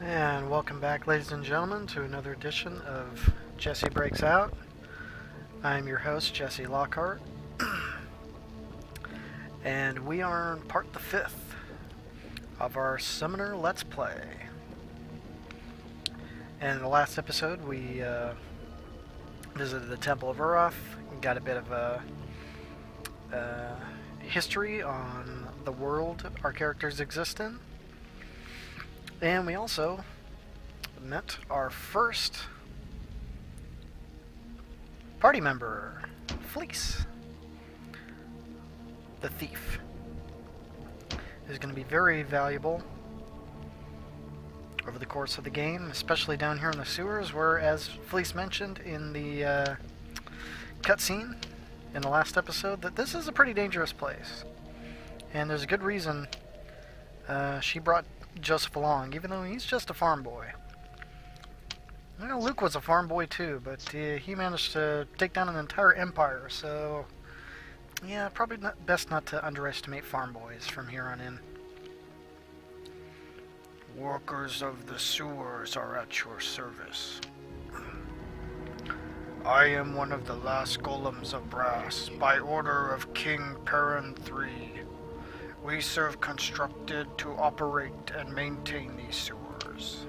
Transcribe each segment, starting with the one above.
And welcome back, ladies and gentlemen, to another edition of Jessie Breaks Out. I am your host, Jessie Lockhart, and we are on part the 5th of our Summoner Let's Play. And in the last episode, we visited the Temple of Uroth, got a bit of a history on the world our characters exist in. And we also met our first party member, Fleece, the thief, who's going to be very valuable over the course of the game, especially down here in the sewers, where, as Fleece mentioned in the cutscene in the last episode, that this is a pretty dangerous place. And there's a good reason she brought Joseph along, even though he's just a farm boy. Well, Luke was a farm boy too, but he managed to take down an entire empire, so yeah, probably best not to underestimate farm boys from here on in. Workers of the sewers are at your service. I am one of the last golems of brass, by order of King Perrin III. We serve constructed to operate and maintain these sewers.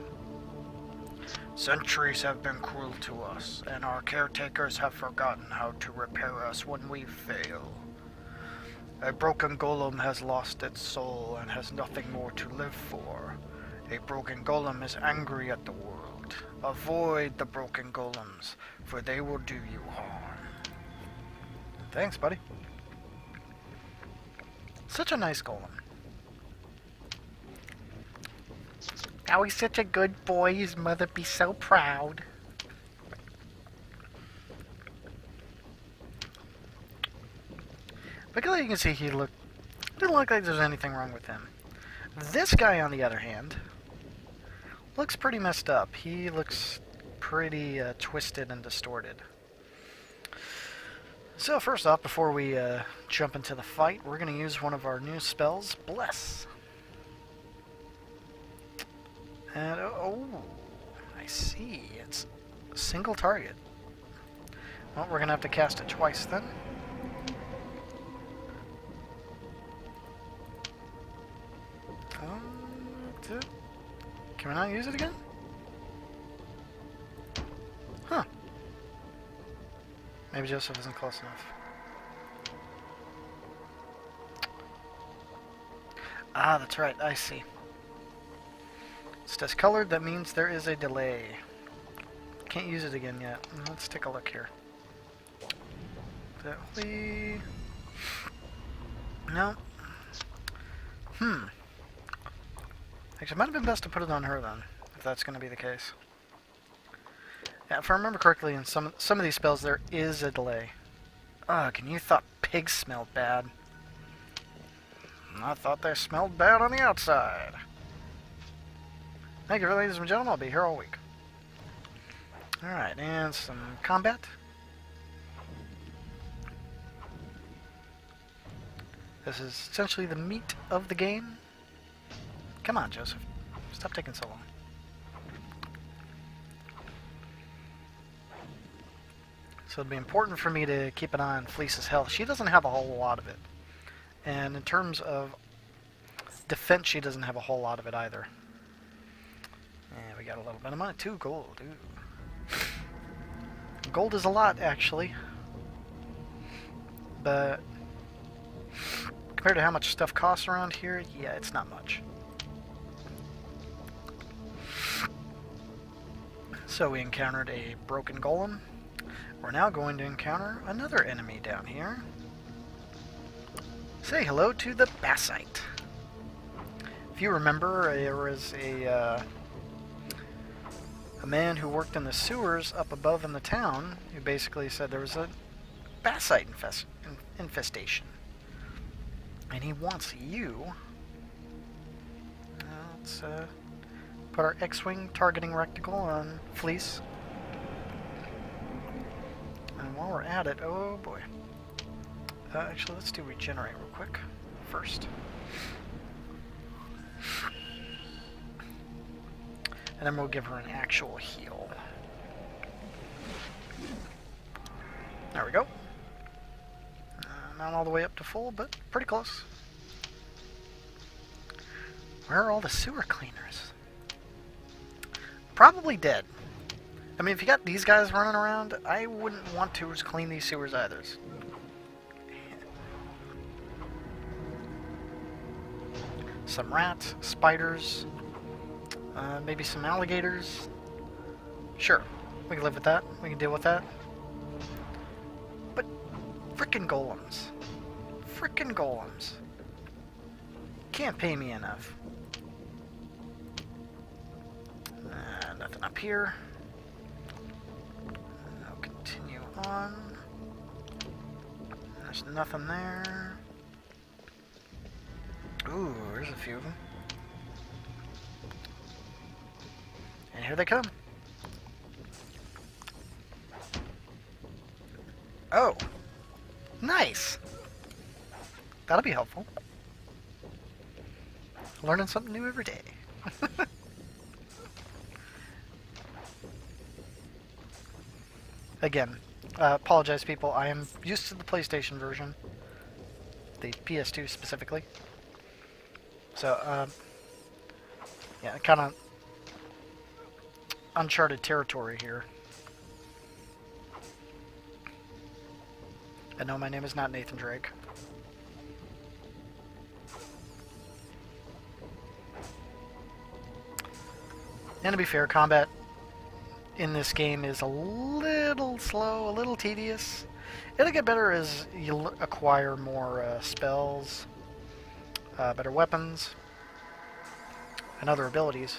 Centuries have been cruel to us, and our caretakers have forgotten how to repair us when we fail. A broken golem has lost its soul and has nothing more to live for. A broken golem is angry at the world. Avoid the broken golems, for they will do you harm. Thanks, buddy. Such a nice golem. Oh, he's such a good boy. His mother be so proud. But you can see he didn't look like there's anything wrong with him. This guy, on the other hand, looks pretty messed up. He looks pretty twisted and distorted. So first off, before we jump into the fight, we're going to use one of our new spells, Bless. And, oh, I see. It's a single target. Well, we're going to have to cast it twice then. Can we not use it again? Huh. Maybe Joseph isn't close enough. Ah, that's right. I see. It's discolored. That means there is a delay. Can't use it again yet. Let's take a look here. Definitely. No. Actually, it might have been best to put it on her then, if that's going to be the case. Yeah, if I remember correctly, in some of these spells there is a delay. Ugh, and you thought pigs smelled bad. I thought they smelled bad on the outside. Thank you, ladies and gentlemen. I'll be here all week. Alright, and some combat. This is essentially the meat of the game. Come on, Joseph. Stop taking so long. So it'd be important for me to keep an eye on Fleece's health. She doesn't have a whole lot of it. And in terms of defense, she doesn't have a whole lot of it either. And we got a little bit of money. 2 gold. Ooh. Gold is a lot, actually. But compared to how much stuff costs around here, yeah, it's not much. So we encountered a broken golem. We're now going to encounter another enemy down here. Say hello to the Bassite. If you remember, there was a man who worked in the sewers up above in the town who basically said there was a Bassite infestation. And he wants you. Let's put our X-Wing targeting reticle on Fleece. And while we're at it, oh boy. Actually, let's do regenerate real quick first. And then we'll give her an actual heal. There we go. Not all the way up to full, but pretty close. Where are all the sewer cleaners? Probably dead. I mean, if you got these guys running around, I wouldn't want to clean these sewers either. Some rats, spiders, maybe some alligators. Sure, we can live with that. We can deal with that. But frickin' golems. Frickin' golems. Can't pay me enough. Nothing up here. I'll continue on. There's nothing there. Ooh, there's a few of them. And here they come. Oh, nice. That'll be helpful. Learning something new every day. Again, apologize people, I am used to the PlayStation version. The PS2 specifically. So, yeah, kind of uncharted territory here. And no, my name is not Nathan Drake. And to be fair, combat in this game is a little slow, a little tedious. It'll get better as you acquire more spells, better weapons, and other abilities.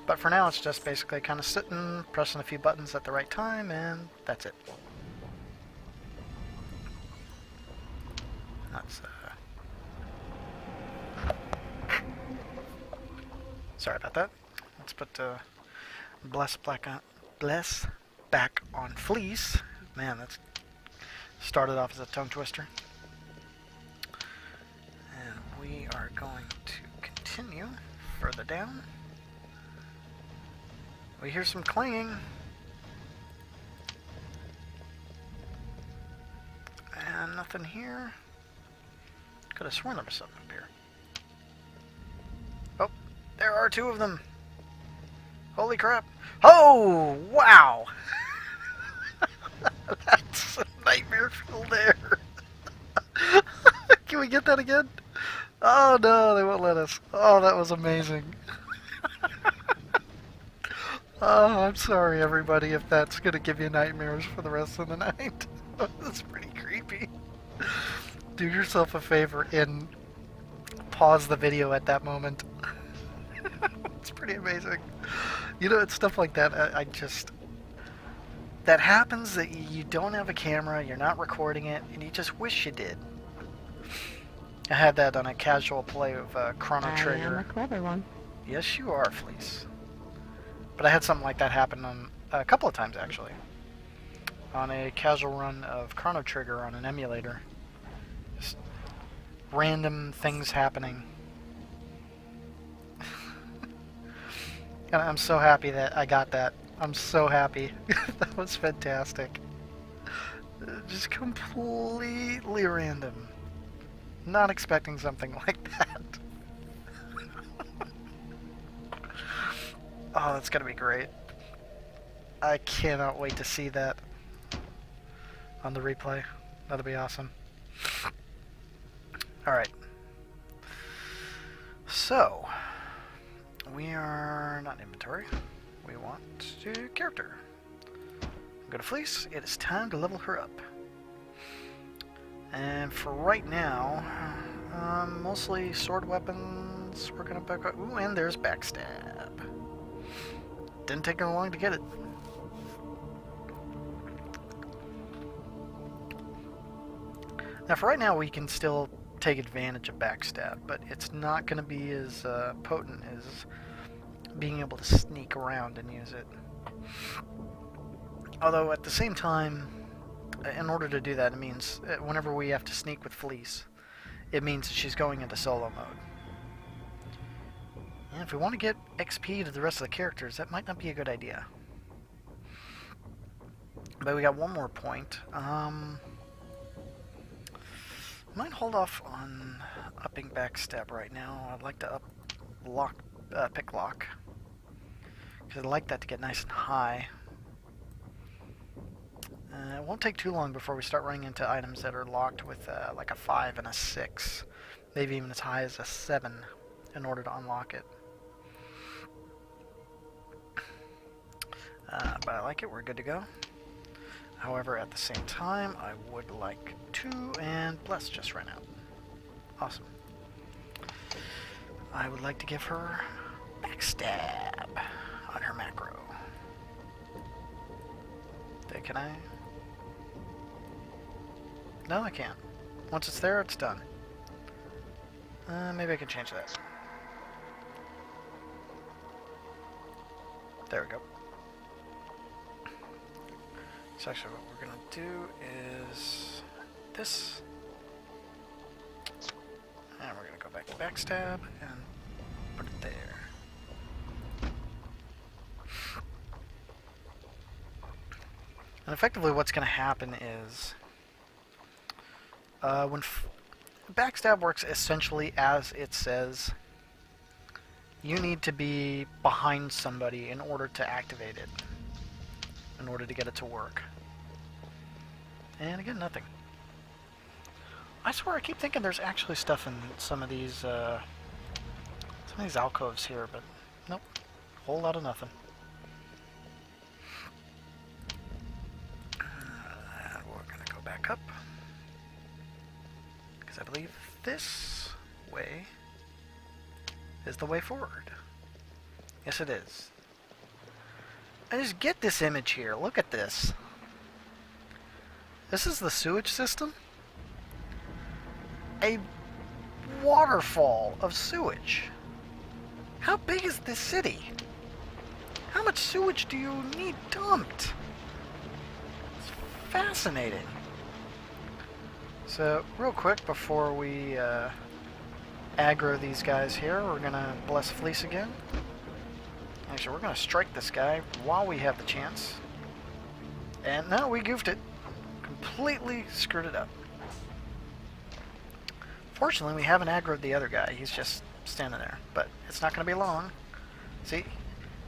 But for now, it's just basically kind of sitting, pressing a few buttons at the right time, and that's it. That's, sorry about that. Let's put Bless back on Fleece. Man, that's started off as a tongue twister. And we are going to continue further down. We hear some clanging. And nothing here. Could have sworn there was something up here. Oh, there are two of them. Holy crap. Oh, wow. That's a nightmare filled air. Can we get that again? Oh no, they won't let us. Oh, that was amazing. Oh, I'm sorry everybody if that's going to give you nightmares for the rest of the night. That's pretty creepy. Do yourself a favor and pause the video at that moment. It's pretty amazing. You know, it's stuff like that. I just... That happens that you don't have a camera, you're not recording it, and you just wish you did. I had that on a casual play of Chrono Trigger. I am a clever one. Yes, you are, Fleece. But I had something like that happen on a couple of times, actually. On a casual run of Chrono Trigger on an emulator. Just random things happening. And I'm so happy that I got that. I'm so happy. That was fantastic. Just completely random. Not expecting something like that. Oh, that's gonna be great. I cannot wait to see that on the replay. That'll be awesome. Alright. So, we are not inventory. We want to character. Go to Fleece. It is time to level her up. And for right now, mostly sword weapons. We're gonna back up. Ooh, and there's backstab. Didn't take her long to get it. Now, for right now, we can still take advantage of backstab, but it's not going to be as potent as being able to sneak around and use it. Although, at the same time, in order to do that, it means whenever we have to sneak with Fleece, it means she's going into solo mode. And if we want to get XP to the rest of the characters, that might not be a good idea. But we got one more point. Might hold off on upping backstab right now. I'd like to up pick lock, because I'd like that to get nice and high. It won't take too long before we start running into items that are locked with like a 5 and a 6, maybe even as high as a 7 in order to unlock it. But I like it, we're good to go. However, at the same time, I would like to, and Bless just ran out. Awesome. I would like to give her backstab on her macro. Can I? No, I can't. Once it's there, it's done. Maybe I can change that. There we go. So actually what we're going to do is this. And we're going to go back to backstab and put it there. And effectively what's going to happen is when backstab works essentially as it says, you need to be behind somebody in order to activate it, in order to get it to work. And again, nothing. I swear I keep thinking there's actually stuff in some of these alcoves here, but nope, whole lot of nothing. We're gonna go back up, because I believe this way is the way forward. Yes, it is. I just get this image here. Look at this. This is the sewage system. A waterfall of sewage. How big is this city? How much sewage do you need dumped? It's fascinating. So, real quick before we aggro these guys here, we're gonna bless Fleece again. Actually, we're gonna strike this guy while we have the chance. And no, we goofed it. Completely screwed it up. Fortunately, we haven't aggroed the other guy. He's just standing there. But it's not gonna be long. See?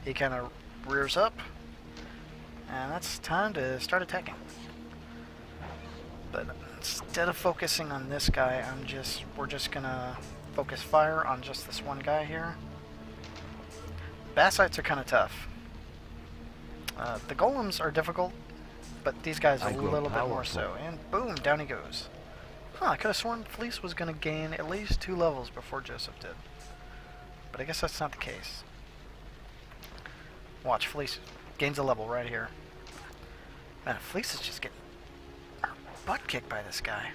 He kind of rears up. And that's time to start attacking. But instead of focusing on this guy, we're just gonna focus fire on just this one guy here. Bassites are kind of tough. The golems are difficult, but these guys are a little bit more so. And boom, down he goes. Huh, I could have sworn Fleece was going to gain at least 2 levels before Joseph did. But I guess that's not the case. Watch, Fleece gains a level right here. Man, Fleece is just getting her butt kicked by this guy.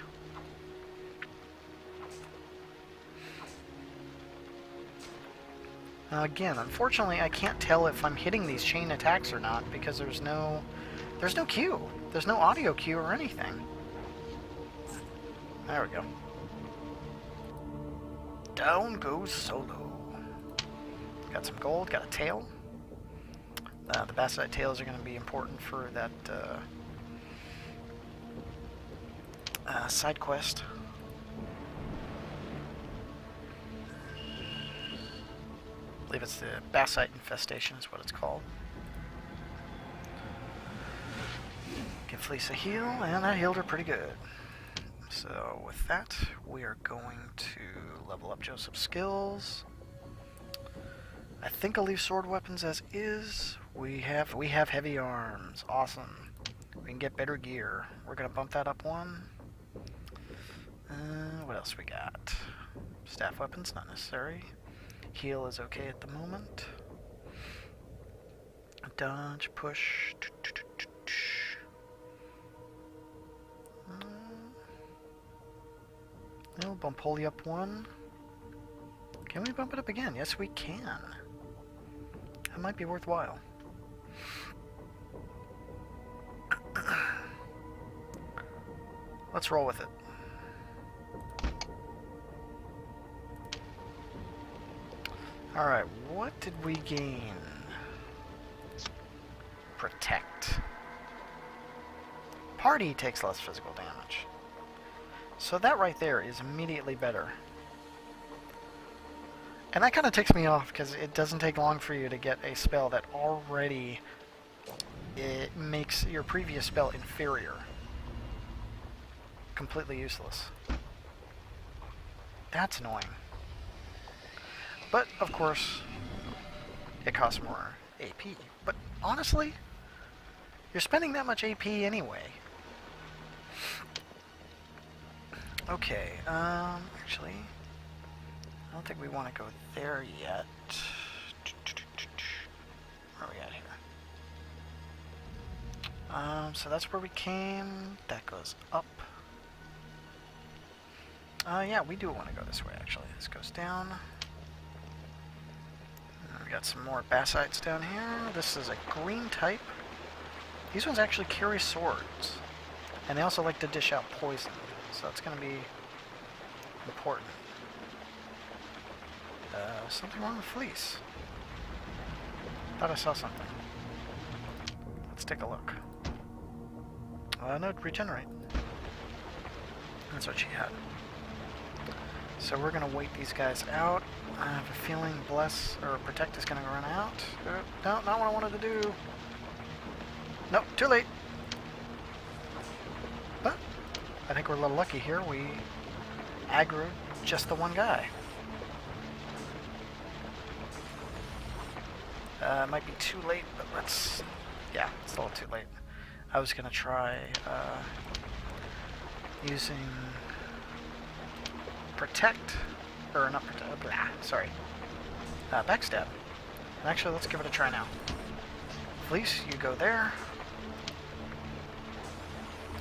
Now again, unfortunately I can't tell if I'm hitting these chain attacks or not because there's no cue. There's no audio cue or anything. There we go. Down goes Solo. Got some gold, got a tail. The Bassite tails are going to be important for that side quest. I believe it's the Bassite infestation is what it's called. Give Fleece a heal, and that healed her pretty good. So with that, we are going to level up Joseph's skills. I think I'll leave sword weapons as is. We have heavy arms. Awesome. We can get better gear. We're gonna bump that up 1. What else we got? Staff weapons, not necessary. Heal is okay at the moment. Dodge, push. No, bump Holy up 1. Can we bump it up again? Yes, we can. That might be worthwhile. Let's roll with it. Alright, what did we gain? Protect. Party takes less physical damage. So that right there is immediately better. And that kind of ticks me off, because it doesn't take long for you to get a spell that already it makes your previous spell inferior. Completely useless. That's annoying. But, of course, it costs more AP. But, honestly, you're spending that much AP anyway. Okay, actually, I don't think we want to go there yet. Where are we at here? So that's where we came. That goes up. Yeah, we do want to go this way, actually. This goes down. We got some more basites down here. This is a green type. These ones actually carry swords. And they also like to dish out poison. So it's going to be important. Something wrong with fleece. Thought I saw something. Let's take a look. No, regenerate. That's what she had. So we're going to wait these guys out. I have a feeling Bless or Protect is going to run out. No, not what I wanted to do. Nope, too late. But I think we're a little lucky here. We aggroed just the one guy. It might be too late, but let's... Yeah, it's a little too late. I was going to try using Protect, or not Protect, sorry, Backstab. And actually, let's give it a try now. Fleece, you go there.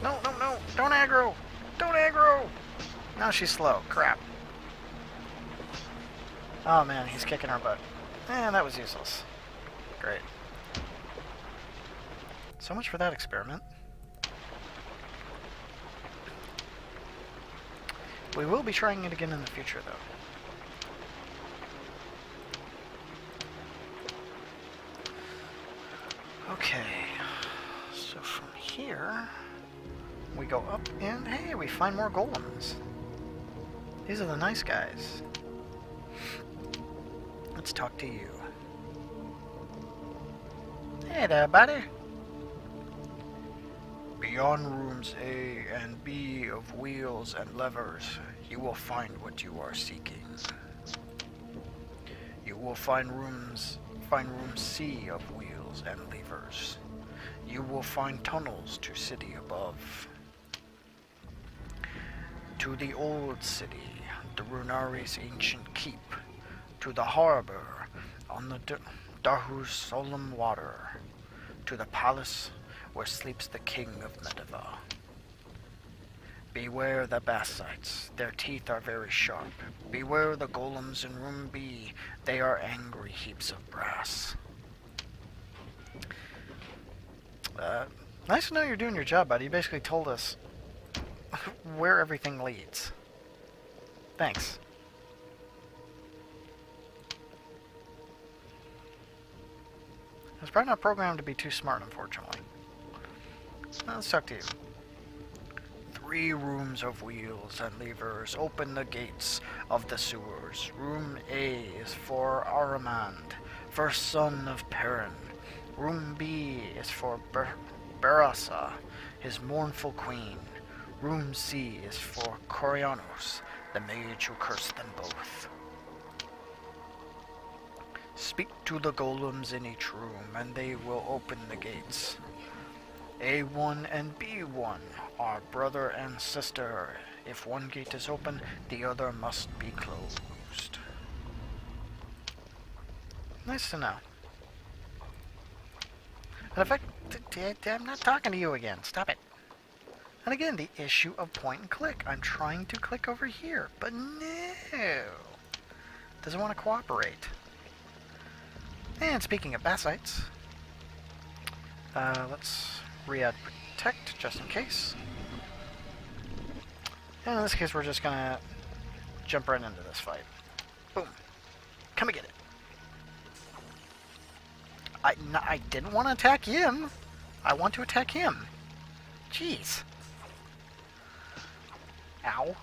No, no, no, don't aggro! Don't aggro! Now she's slow, crap. Oh man, he's kicking our butt. And that was useless. Great. So much for that experiment. We will be trying it again in the future, though. Okay. So from here, we go up and, hey, we find more golems. These are the nice guys. Let's talk to you. Hey there, buddy. Beyond rooms A and B of wheels and levers, you will find what you are seeking. You will find room C of wheels and levers. You will find tunnels to city above. To the old city, the Runari's ancient keep. To the harbor on the Dahu's solemn water. To the palace where sleeps the king of Medeva. Beware the basites, their teeth are very sharp. Beware the golems in room B, they are angry heaps of brass. Nice to know you're doing your job, buddy. You basically told us where everything leads. Thanks. It's probably not programmed to be too smart, unfortunately. Let's talk to you. 3 rooms of wheels and levers open the gates of the sewers. Room A is for Aramand, first son of Perrin. Room B is for Barasa, his mournful queen. Room C is for Corianos, the mage who cursed them both. Speak to the golems in each room, and they will open the gates. A1 and B1 are brother and sister. If one gate is open, the other must be closed. Nice to know. And in fact, I'm not talking to you again. Stop it. And again, the issue of point and click. I'm trying to click over here, but no. Doesn't want to cooperate. And speaking of basites, let's re-add Protect just in case. And in this case, we're just gonna jump right into this fight. Boom. Come and get it. I didn't want to attack him. I want to attack him. Jeez. Ow.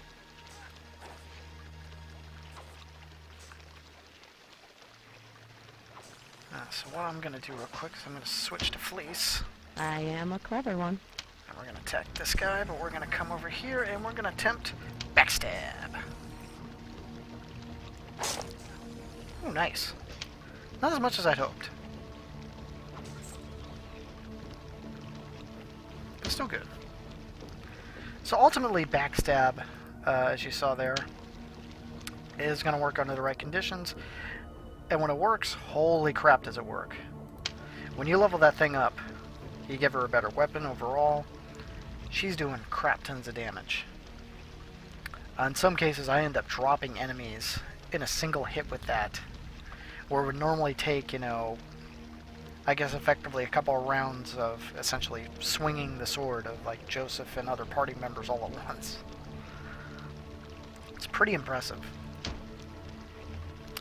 So what I'm going to do real quick is I'm going to switch to Fleece. I am a clever one. And we're going to attack this guy, but we're going to come over here and we're going to attempt backstab. Ooh, nice. Not as much as I'd hoped. But still good. So ultimately, backstab, as you saw there, is going to work under the right conditions. And when it works, holy crap does it work. When you level that thing up, you give her a better weapon overall, she's doing crap tons of damage. In some cases, I end up dropping enemies in a single hit with that, where it would normally take, you know, I guess effectively a couple of rounds of essentially swinging the sword of like Joseph and other party members all at once. It's pretty impressive.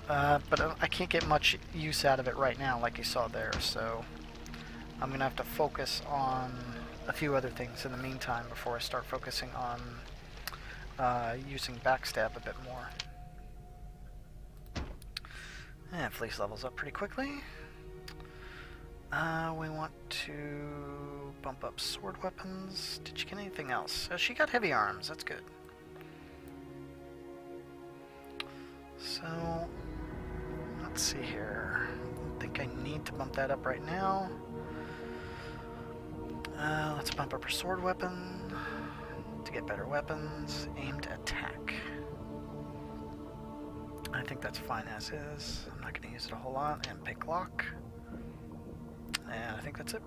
But I can't get much use out of it right now like you saw there, so I'm going to have to focus on a few other things in the meantime before I start focusing on using backstab a bit more. And Fleece levels up pretty quickly. We want to bump up sword weapons. Did she get anything else? Oh, she got heavy arms. That's good. So, let's see here. I think I need to bump that up right now. Let's bump up her sword weapon to get better weapons. Aimed attack. I think that's fine as is. I'm not going to use it a whole lot. And pick lock. And I think that's it.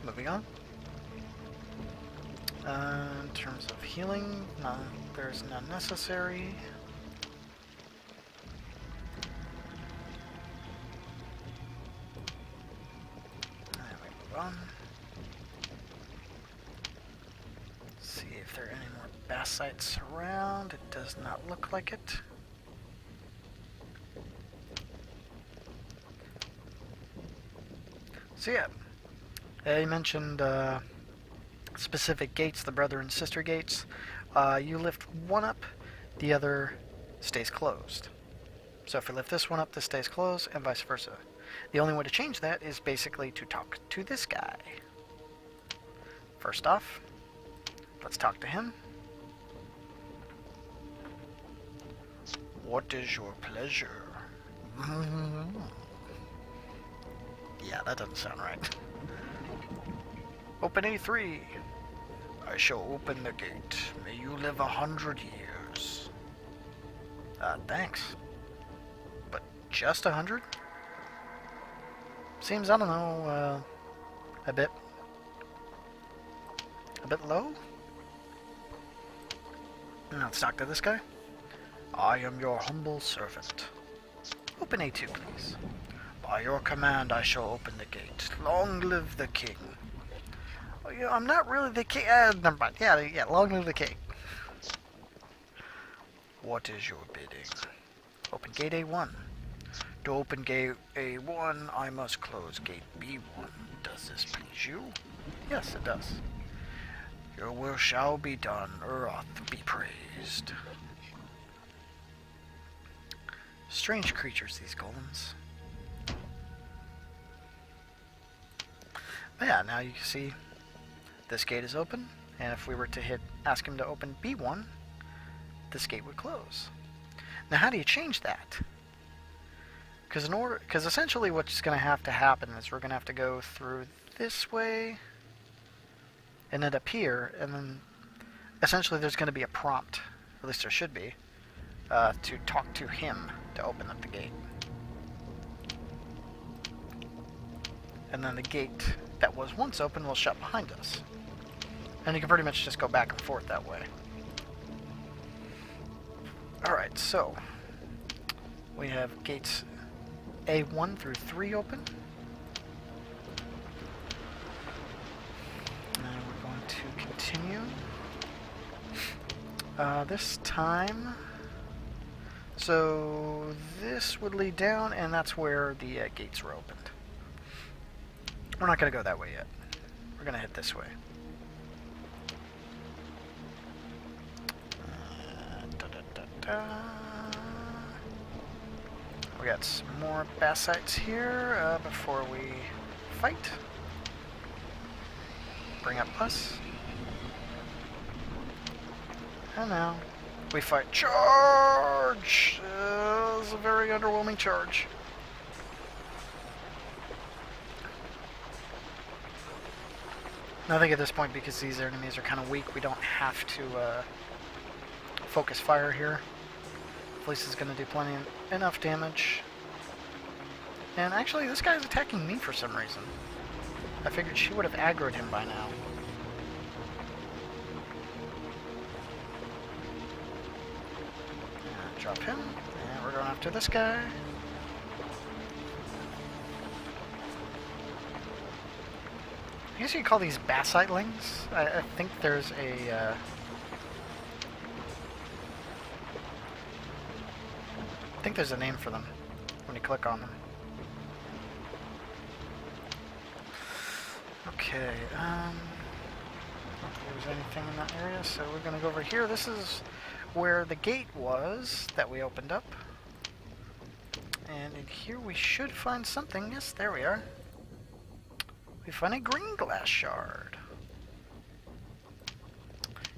Moving on. In terms of healing, there's none necessary. And we move on. See if there are any more bassites around. It does not look like it. So yeah, you mentioned specific gates, the brother and sister gates. You lift one up, the other stays closed. So if you lift this one up, this stays closed, and vice versa. The only way to change that is basically to talk to this guy. First off, let's talk to him. What is your pleasure? Yeah, that doesn't sound right. Open A3. I shall open the gate. May you live 100 years. Thanks. But just 100? Seems, I don't know, a bit low? Now let's talk to this guy. I am your humble servant. Open A2, please. By your command, I shall open the gate. Long live the king. Oh, yeah, I'm not really the king. Never mind. Yeah, long live the king. What is your bidding? Open gate A1. To open gate A1, I must close gate B1. Does this please you? Yes, it does. Your will shall be done. Uroth be praised. Strange creatures, these golems. But yeah, now you can see this gate is open, and if we were to ask him to open B1, this gate would close. Now how do you change that? Because essentially what's going to have to happen is we're going to have to go through this way, and end up here, and then essentially there's going to be a prompt, at least there should be, to talk to him to open up the gate. And then the gate that was once open will shut behind us. And you can pretty much just go back and forth that way. Alright, so we have gates A1 through 3 open. And we're going to continue. This time, so this would lead down, and that's where the gates were opened. We're not going to go that way yet. We're going to head this way. We got some more basites here before we fight. Bring up us. And now we fight. Charge! It was a very underwhelming charge. I think at this point, because these enemies are kind of weak, we don't have to focus fire here. Fleece is going to do enough damage. And actually, this guy's attacking me for some reason. I figured she would have aggroed him by now. Drop him, and we're going after this guy. I guess you could call these basitelings. I think there's a... I think there's a name for them when you click on them. Okay, I don't think there's anything in that area, so we're going to go over here. This is where the gate was that we opened up. And in here we should find something. Yes, there we are. We find a green glass shard.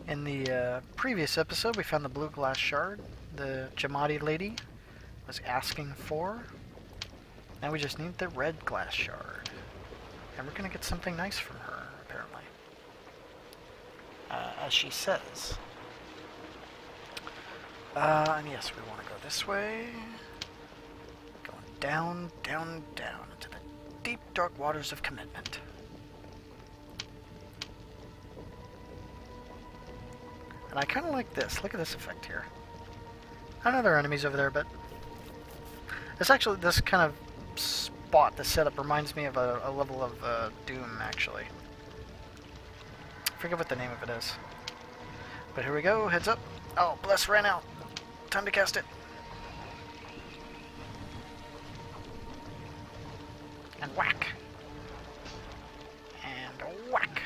In the previous episode, we found the blue glass shard the Jamadi lady was asking for. Now we just need the red glass shard. And we're going to get something nice from her, apparently. As she says. And yes, we want to go this way. Going down, down, down into the deep, dark waters of commitment. And I kind of like this. Look at this effect here. I know there are enemies over there, but it's actually this kind of spot, the setup reminds me of a level of Doom, actually. I forget what the name of it is. But here we go, heads up. Oh, Bless ran out. Time to cast it. And whack. And whack.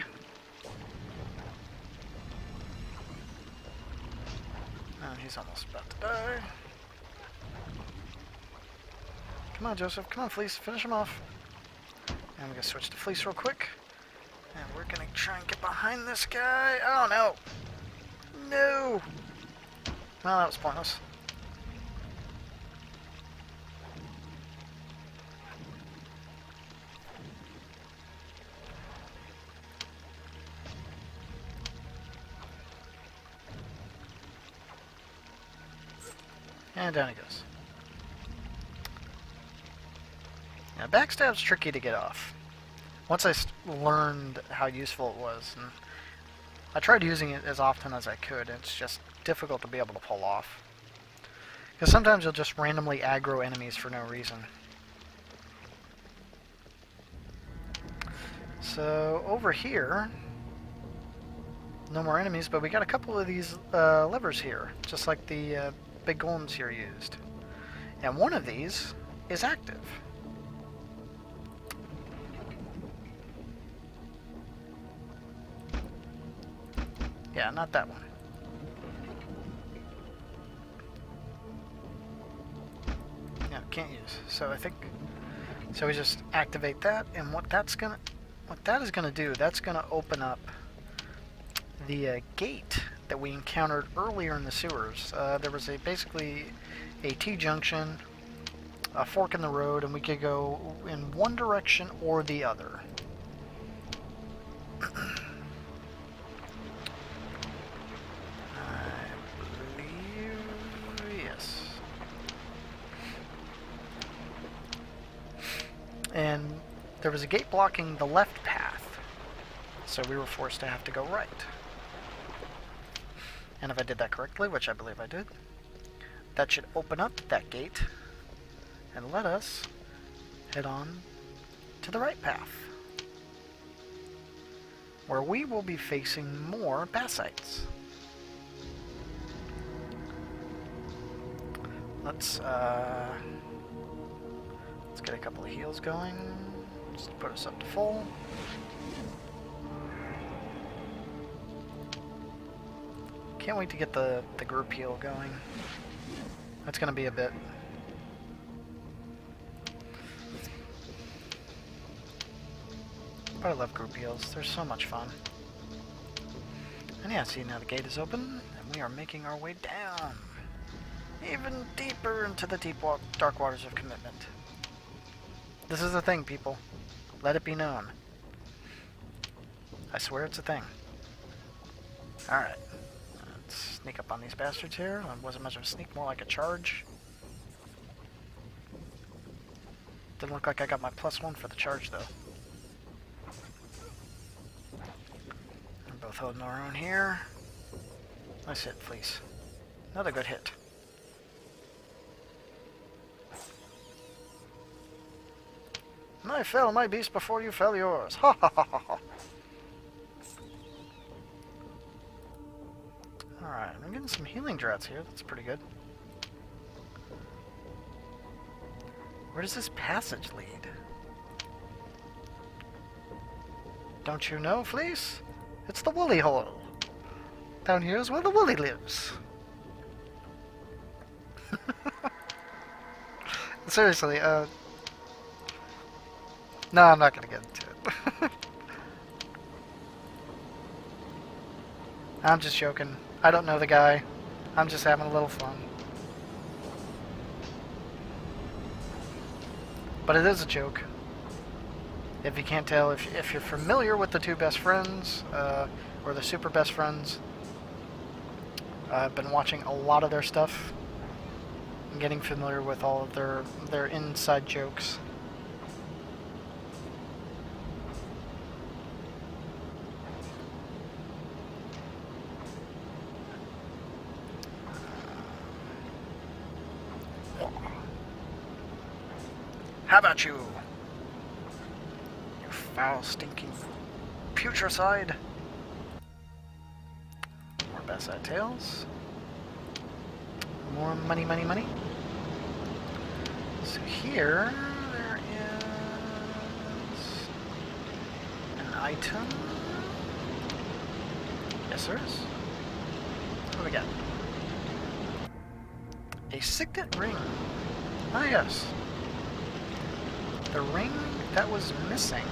And he's almost about to die. Come on, Joseph. Come on, Fleece. Finish him off. And we're going to switch to Fleece real quick. And we're going to try and get behind this guy. Oh, no. No. Well, that was pointless. And down he goes. Now, backstab's tricky to get off. Once I learned how useful it was, and I tried using it as often as I could, it's just difficult to be able to pull off. Because sometimes you'll just randomly aggro enemies for no reason. So, over here, no more enemies, but we got a couple of these levers here, just like the big golems here used. And one of these is active. Yeah, not that one. Yeah, can't use. So I think so we just activate that, and what that is gonna do, that's gonna open up the gate that we encountered earlier in the sewers. There was basically a T-junction, a fork in the road, and we could go in one direction or the other. And there was a gate blocking the left path, so we were forced to have to go right. And if I did that correctly, which I believe I did, that should open up that gate and let us head on to the right path, where we will be facing more basites. Let's get a couple of heals going. Just to put us up to full. Can't wait to get the group heal going. That's gonna be a bit. But I love group heals. They're so much fun. And yeah, see, now the gate is open, and we are making our way down. Even deeper into the dark waters of commitment. This is a thing, people. Let it be known. I swear it's a thing. Alright. Let's sneak up on these bastards here. It wasn't much of a sneak, more like a charge. Didn't look like I got my +1 for the charge, though. We're both holding our own here. Nice hit, please. Another good hit. I fell my beast before you fell yours. Ha ha ha ha ha. Alright, I'm getting some healing draughts here. That's pretty good. Where does this passage lead? Don't you know, Fleece? It's the woolly hole. Down here is where the woolly lives. Seriously, no, I'm not gonna get into it. I'm just joking. I don't know the guy. I'm just having a little fun. But it is a joke. If you can't tell, if you're familiar with the two best friends, or the super best friends, I've been watching a lot of their stuff and getting familiar with all of their inside jokes. How about you? You foul, stinking putricide. More backside tails. More money, money, money. So here, there is an item. Yes, there is. What do we got? A signet ring. Ah, yes. The ring that was missing.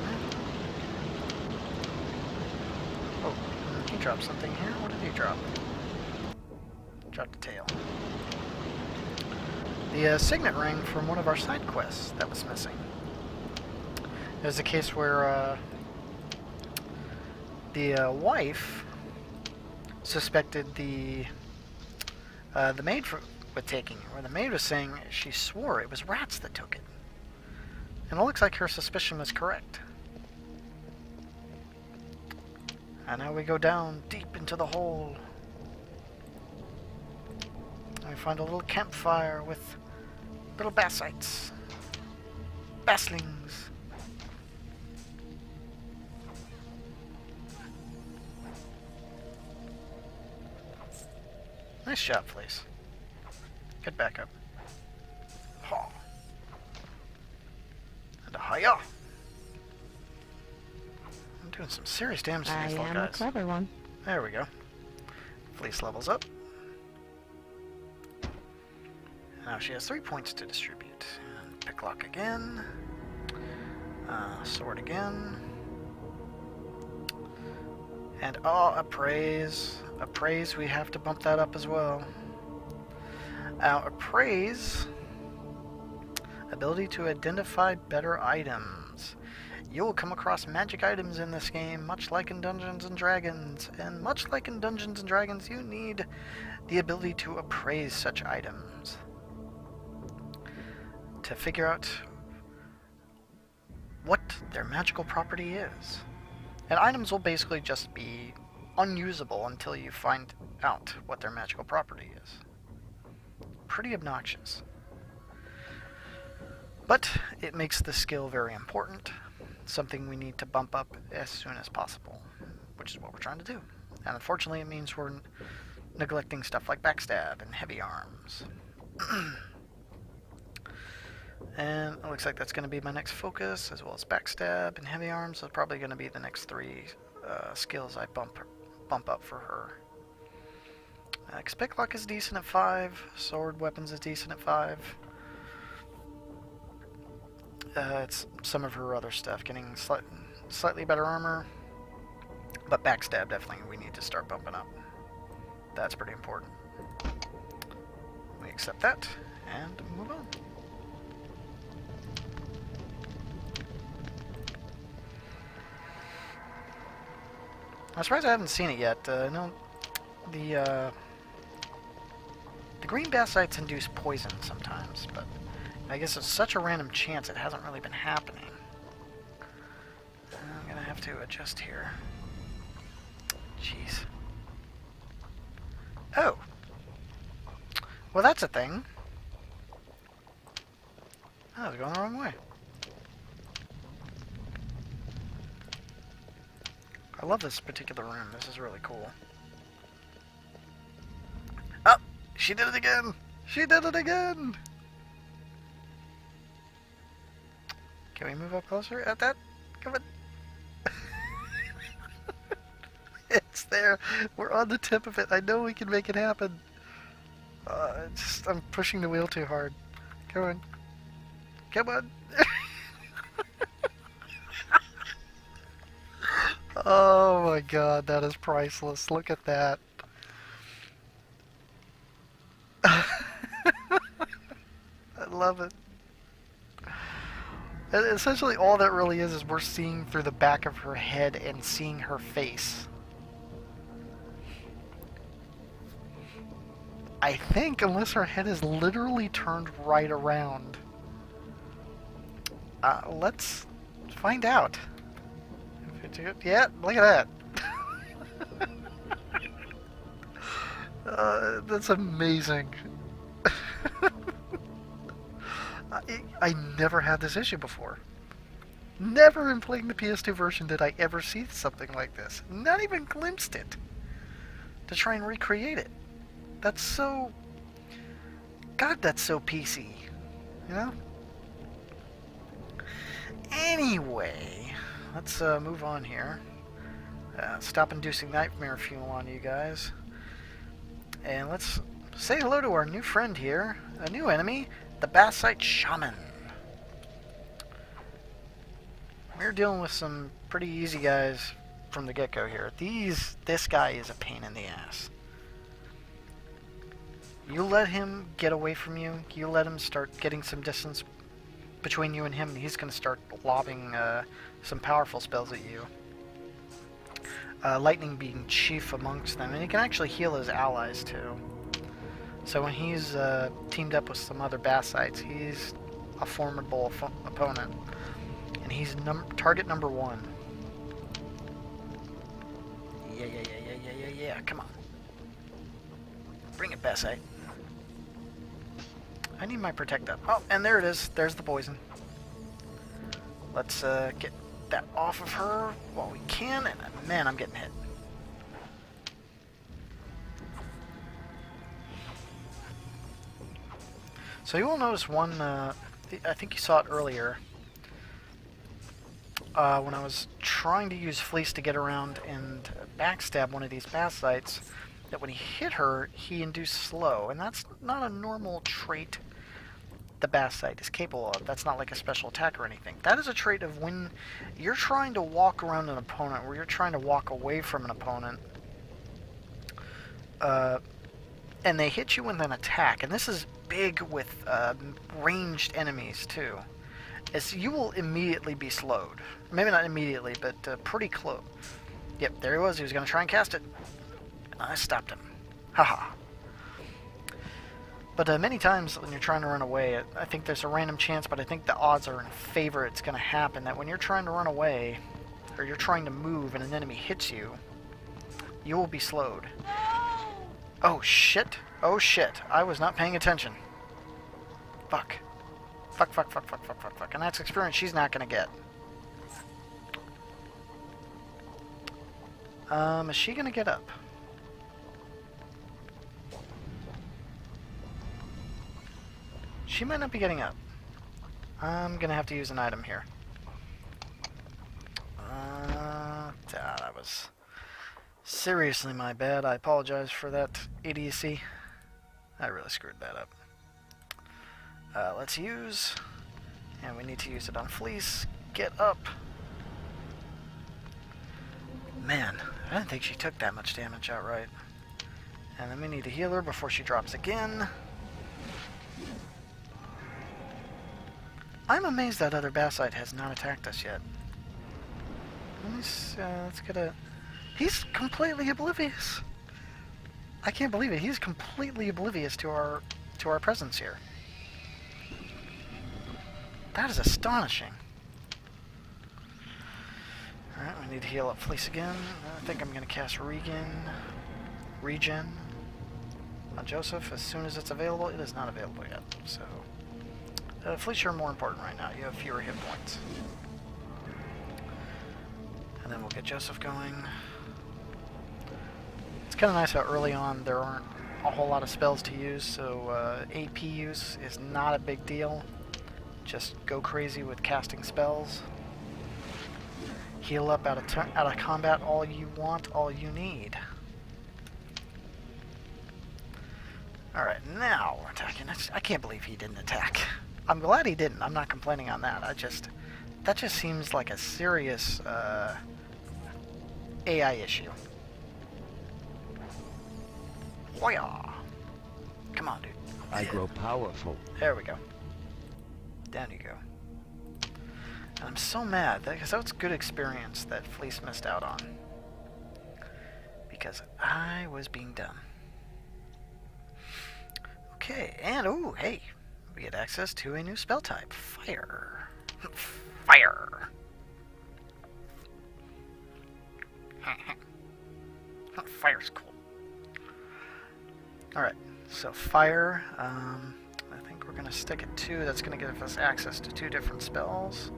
Oh, he dropped something here. What did he drop? Dropped a tail. The signet ring from one of our side quests that was missing. There's a case where the wife suspected the maid with taking it, where the maid was saying she swore it was rats that took it. And it looks like her suspicion was correct. And now we go down deep into the hole. And we find a little campfire with little bassites. Basslings. Nice shot, please. Good backup. Ha. And a hiya. I'm doing some serious damage to these little guys. I am a clever one. There we go. Fleece levels up. Now she has 3 points to distribute. And picklock again. Sword again. And appraise. Appraise, we have to bump that up as well. Now, appraise. Ability to identify better items. You will come across magic items in this game, much like in Dungeons & Dragons. And much like in Dungeons & Dragons, you need the ability to appraise such items. To figure out what their magical property is. And items will basically just be unusable until you find out what their magical property is. Pretty obnoxious. But it makes the skill very important. Something we need to bump up as soon as possible, which is what we're trying to do. And unfortunately it means we're neglecting stuff like backstab and heavy arms. And it looks like that's going to be my next focus, as well as backstab and heavy arms. So probably going to be the next three skills I bump up for her. Picklock is decent at 5. Sword weapons is decent at 5. It's some of her other stuff getting slightly better armor, but backstab definitely we need to start bumping up. That's pretty important. We accept that and move on. I'm surprised I haven't seen it yet. No, the green bassites induce poison sometimes, but I guess it's such a random chance it hasn't really been happening. I'm gonna have to adjust here. Jeez. Oh. Well, that's a thing. I was going the wrong way. I love this particular room. This is really cool. Oh! She did it again! She did it again! Can we move up closer at that? Come on. It's there. We're on the tip of it. I know we can make it happen. I'm pushing the wheel too hard. Come on. Come on. Oh my god, that is priceless. Look at that. I love it. And essentially all that really is we're seeing through the back of her head and seeing her face. I think, unless her head is literally turned right around. Let's find out. Yeah, look at that. That's amazing. I never had this issue before. Never in playing the PS2 version did I ever see something like this. Not even glimpsed it. To try and recreate it. That's so... God, that's so PC. You know? Anyway, let's move on here. Stop inducing nightmare fuel on you guys. And let's say hello to our new friend here. A new enemy, the Bassite Shaman. We're dealing with some pretty easy guys from the get-go here. This guy is a pain in the ass. You let him get away from you, you let him start getting some distance between you and him, and he's going to start lobbing some powerful spells at you. Lightning being chief amongst them, and he can actually heal his allies too. So when he's teamed up with some other Bassites, he's a formidable opponent. And he's target number 1. Yeah, come on. Bring it, Bassite. I need my protect up. Oh, and there it is. There's the poison. Let's get that off of her while we can, and man, I'm getting hit. So you will notice one, I think you saw it earlier, when I was trying to use Fleece to get around and backstab one of these Bassites, that when he hit her, he induced slow, and that's not a normal trait the Bassite is capable of. That's not like a special attack or anything. That is a trait of when you're trying to walk around an opponent, where you're trying to walk away from an opponent, and they hit you with an attack, and this is big with ranged enemies too, is you will immediately be slowed. Maybe not immediately, but pretty close. Yep, there he was. He was going to try and cast it. And I stopped him. Haha. But many times when you're trying to run away, I think there's a random chance, but I think the odds are in favor it's going to happen, that when you're trying to run away, or you're trying to move and an enemy hits you, you will be slowed. Oh shit. Oh shit. I was not paying attention. Fuck. Fuck. And that's experience she's not going to get. Is she going to get up? She might not be getting up. I'm gonna have to use an item here. That was seriously my bad. I apologize for that idiocy. I really screwed that up. Let's use, and we need to use it on Fleece. Get up. Man, I didn't think she took that much damage outright. And then we need to heal her before she drops again. I'm amazed that other Bassite has not attacked us yet. Let's get a... He's completely oblivious. I can't believe it. He's completely oblivious to our presence here. That is astonishing. Alright, we need to heal up Fleece again. I think I'm going to cast Regen on Joseph as soon as it's available. It is not available yet, so... Fleece, you're more important right now. You have fewer hit points. And then we'll get Joseph going. It's kind of nice how early on there aren't a whole lot of spells to use, so AP use is not a big deal. Just go crazy with casting spells. Heal up out of combat all you want, all you need. Alright, now we're attacking. I can't believe he didn't attack. I'm glad he didn't. I'm not complaining on that. That just seems like a serious AI issue. Hoya! Come on, dude. I grow powerful. There we go. Down you go. And I'm so mad, because that was good experience that Fleece missed out on. Because I was being dumb. Okay, and ooh, hey, we get access to a new spell type, Fire. Fire! Fire's cool. Alright, so Fire, I think we're going to stick at 2. That's going to give us access to 2 different spells.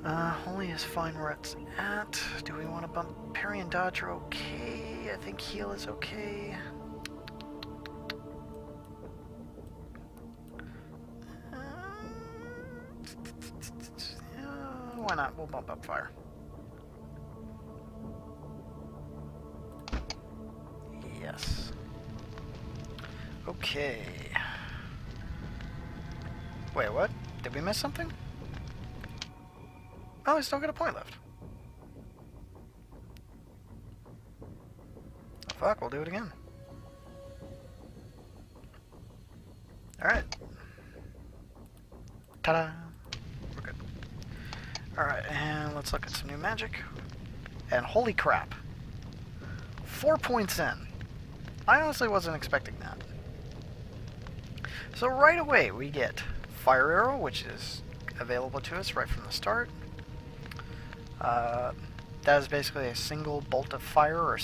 Holy is fine where it's at. Do we want to bump parry and dodge are okay? I think heal is okay. Why not? We'll bump up fire. Yes. Okay. Wait, what? Did we miss something? Oh, we still got a point left. Oh, fuck, we'll do it again. Alright. Ta-da! We're good. Alright, and let's look at some new magic. And holy crap. 4 points in. I honestly wasn't expecting that. So right away we get Fire Arrow, which is available to us right from the start. That is basically a single bolt of fire, or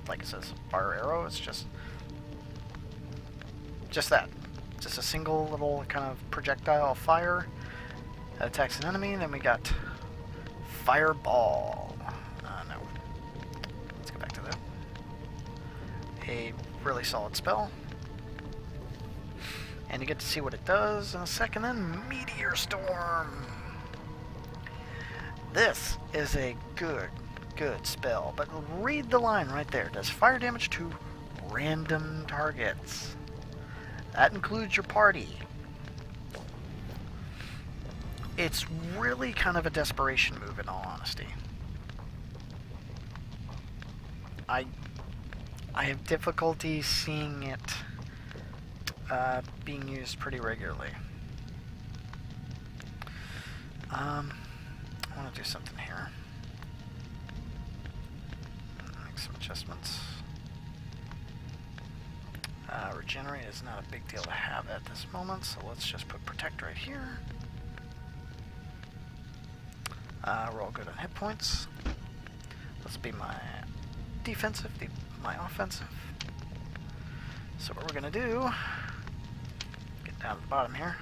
like it says, Fire Arrow. It's just that. Just a single little kind of projectile of fire that attacks an enemy. And then we got Fireball. No. Let's go back to that. A really solid spell. And you get to see what it does in a second. Then Meteor Storm. This is a good spell, but read the line right there. Does fire damage to random targets. That includes your party. It's really kind of a desperation move, in all honesty. I have difficulty seeing it being used pretty regularly. I want to do something here. Make some adjustments. Regenerate is not a big deal to have at this moment, so let's just put Protect right here. We're all good on hit points. Let's be my defensive, my offensive. So what we're going to do, get down to the bottom here.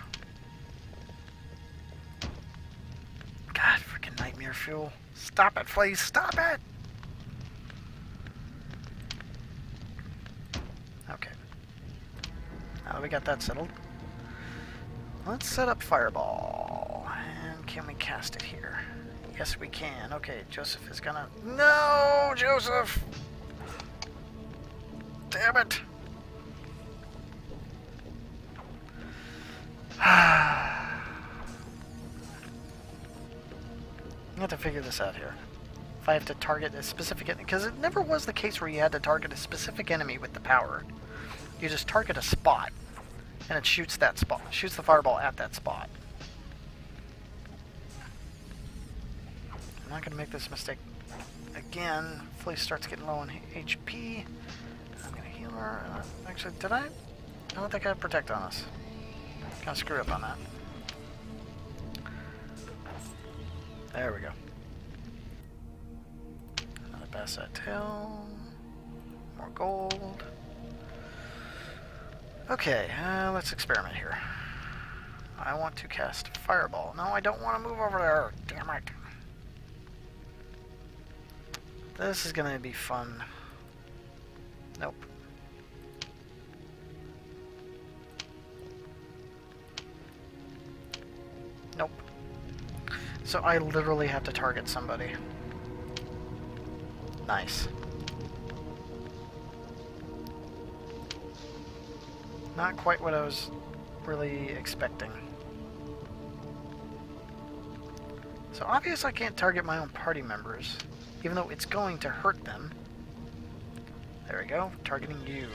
God, freaking nightmare fuel. Stop it, please, stop it! Okay. Now that we got that settled, Let's set up Fireball. And can we cast it here? Yes, we can. Okay, Joseph is gonna... No, Joseph! Damn it! I have to figure this out here. If I have to target a specific enemy, because it never was the case where you had to target a specific enemy with the power. You just target a spot, and it shoots that spot, shoots the fireball at that spot. I'm not going to make this mistake again. Fleece starts getting low on HP. I'm going to heal her. Actually, did I? I don't think I have Protect on us. Kind of screw up on that. There we go. Another Bassett Tail. More gold. Okay, let's experiment here. I want to cast Fireball. No, I don't want to move over there. Damn it. This is going to be fun. Nope. Nope. So I literally have to target somebody. Nice. Not quite what I was really expecting. So obviously I can't target my own party members, even though it's going to hurt them. There we go, targeting you.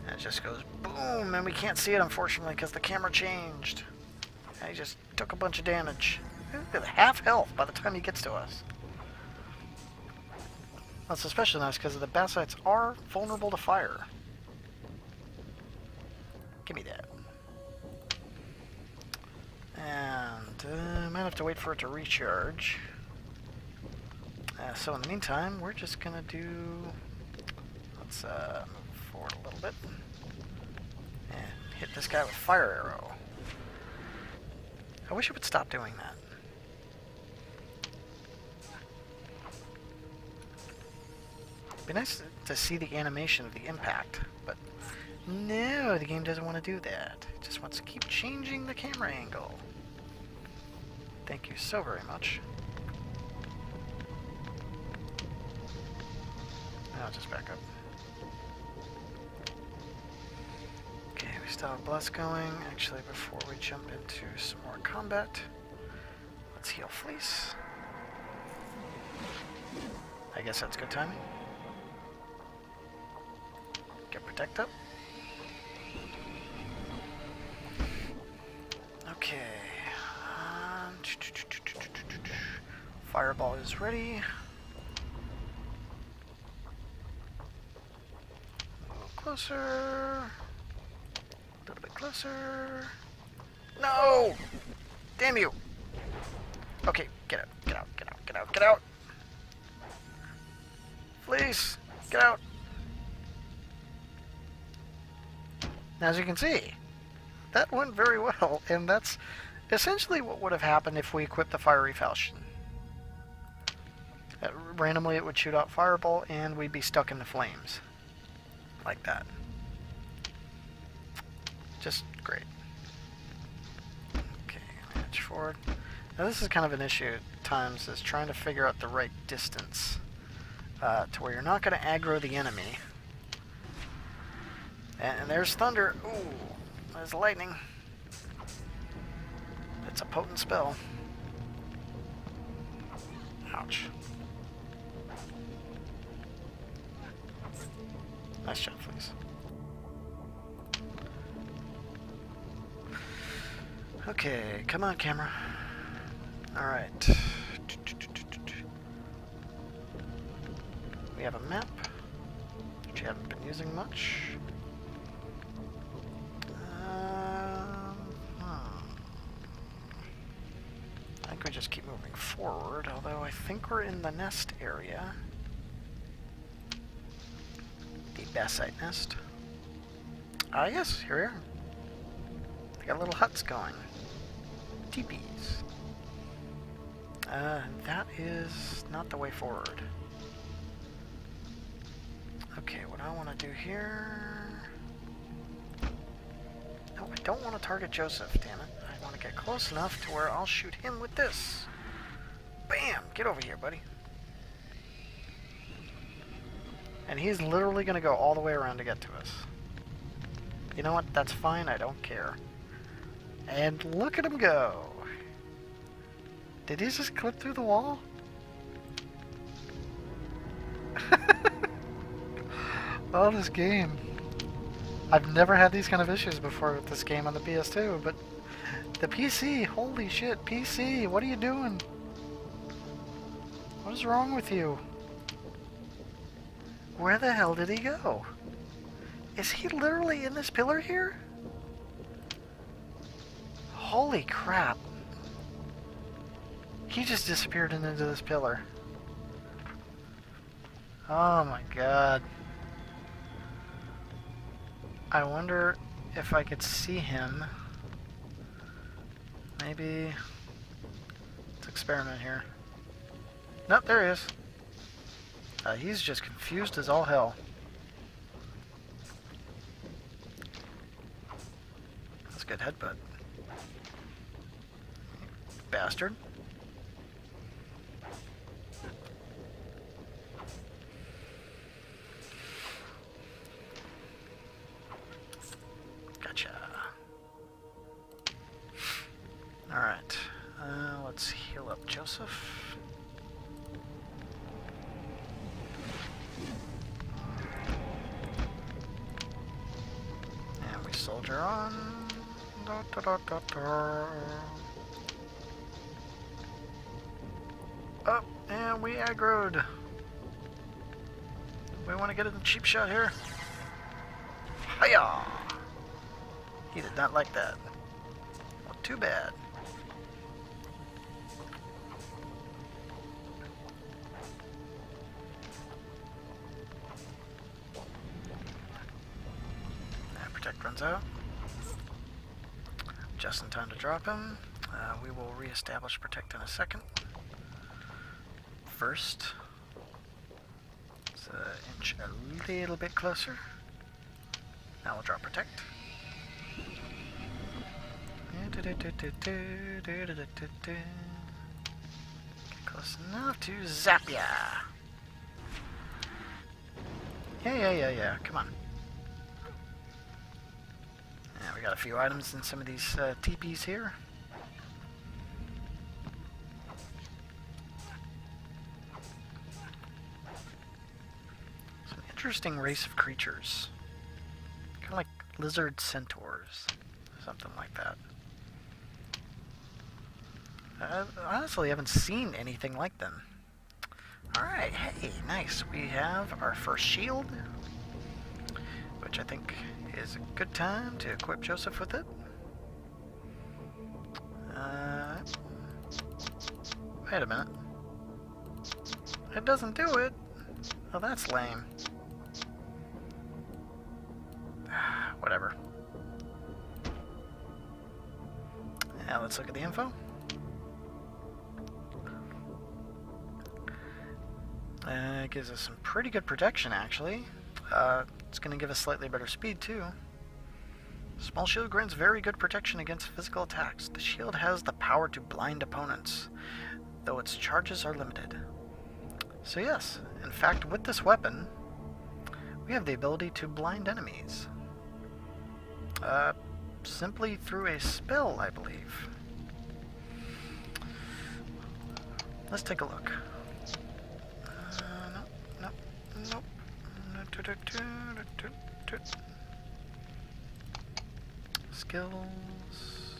And it just goes boom, and we can't see it unfortunately because the camera changed. And he just took a bunch of damage. With half health by the time he gets to us. That's especially nice because the Bassites are vulnerable to fire. Give me that. And might have to wait for it to recharge. So in the meantime, we're just gonna do... Let's move forward a little bit. And hit this guy with Fire Arrow. I wish it would stop doing that. It'd be nice to see the animation of the impact, but no, the game doesn't want to do that. It just wants to keep changing the camera angle. Thank you so very much. Now just back up. Okay, we still have Bless going. Actually, before we jump into some more combat, let's heal Fleece. I guess that's good timing. Get Protect up. Okay. Fireball is ready. A little closer. A little bit closer. No! Damn you! Okay, get out, get out, get out, get out, get out! Please, get out! As you can see, that went very well, and that's essentially what would have happened if we equipped the Fiery Falchion. Randomly it would shoot out Fireball, and we'd be stuck in the flames. Like that. Just great. Okay, match forward. Now this is kind of an issue at times, is trying to figure out the right distance to where you're not going to aggro the enemy. And there's thunder. Ooh, there's lightning. It's a potent spell. Ouch. Nice shot, please. Okay, come on, camera. Alright. We have a map, which you haven't been using much. I think we just keep moving forward, although I think we're in the nest area. The Bassite nest. Ah, yes, here we are. They got little huts going. Teepees. That is not the way forward. Okay, what I want to do here... No, I don't want to target Joseph, damn it. I want to get close enough to where I'll shoot him with this. Bam! Get over here, buddy. And he's literally going to go all the way around to get to us. You know what? That's fine. I don't care. And look at him go. Did he just clip through the wall? Oh, this game. I've never had these kind of issues before with this game on the PS2, but the PC, holy shit, PC, what are you doing? What is wrong with you? Where the hell did he go? Is he literally in this pillar here? Holy crap. He just disappeared into this pillar. Oh my god. I wonder if I could see him. Maybe... Let's experiment here. Nope, there he is. He's just confused as all hell. That's a good headbutt. Bastard. Gotcha. Alright. Let's heal up Joseph. And we soldier on. Da, da, da, da, da. Up, and we aggroed. We want to get a cheap shot here. Hiya! He did not like that. Well, too bad. And protect runs out. Just in time to drop him. We will reestablish protect in a second. First, let's inch a little bit closer. Now we'll drop protect. Get close enough to zap ya. Yeah. Come on. Yeah, we got a few items in some of these teepees here. Some interesting race of creatures. Kind of like lizard centaurs. Something like that. I honestly haven't seen anything like them. Alright, hey, nice. We have our first shield, which I think is a good time to equip Joseph with it. Wait a minute. It doesn't do it. Oh, that's lame. Whatever. Now let's look at the info. It gives us some pretty good protection, actually. It's going to give us slightly better speed, too. Small shield grants very good protection against physical attacks. The shield has the power to blind opponents, though its charges are limited. So yes, in fact, with this weapon, we have the ability to blind enemies. Simply through a spell, I believe. Let's take a look. Nope. Skills.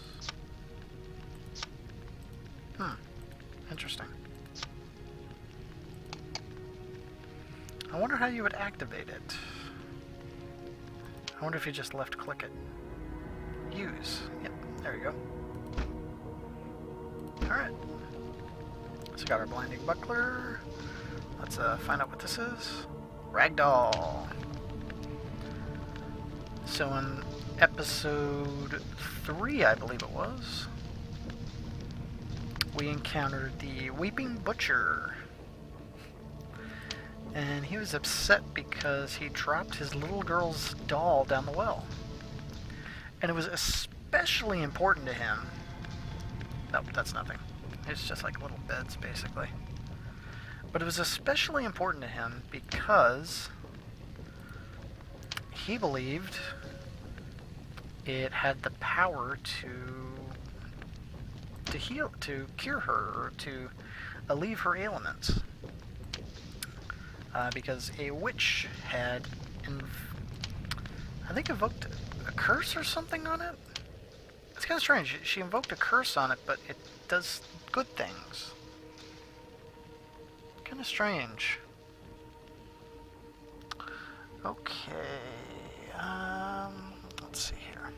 Interesting. I wonder how you would activate it. I wonder if you just left click it. Use. Yep, there you go. Alright. So we got our blinding buckler. Let's find out what this is. Ragdoll. So in episode 3, I believe it was, we encountered the Weeping Butcher. And he was upset because he dropped his little girl's doll down the well. And it was especially important to him. Nope, that's nothing. It's just like little beds, basically. But it was especially important to him because he believed it had the power to heal, to cure her, or to alleviate her ailments. Because a witch had, I think, invoked a curse or something on it. It's kind of strange. She invoked a curse on it, but it does good things. Kind of strange. Okay. Let's see here.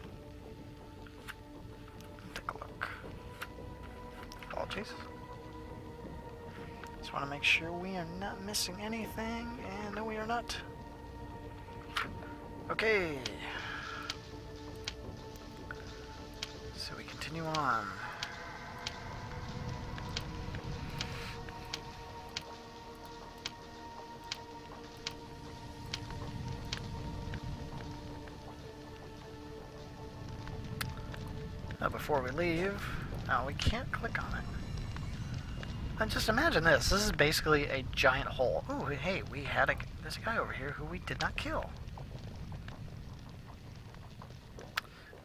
Take a look. Apologies. Just want to make sure we are not missing anything, and no, we are not. Okay. So we continue on. Now before we leave, we can't click on it. And just imagine this. This is basically a giant hole. Ooh, hey, there's a guy over here who we did not kill.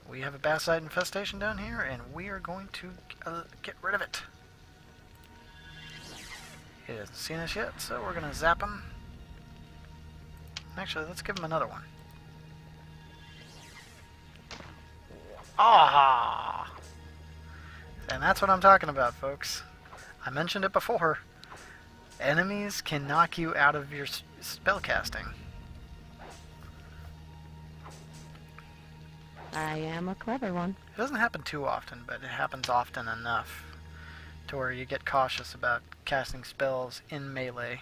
We have a bassite infestation down here, and we are going to get rid of it. He hasn't seen us yet, so we're going to zap him. Actually, let's give him another one. Aha! And that's what I'm talking about, folks. I mentioned it before. Enemies can knock you out of your spellcasting. I am a clever one. It doesn't happen too often, but it happens often enough to where you get cautious about casting spells in melee.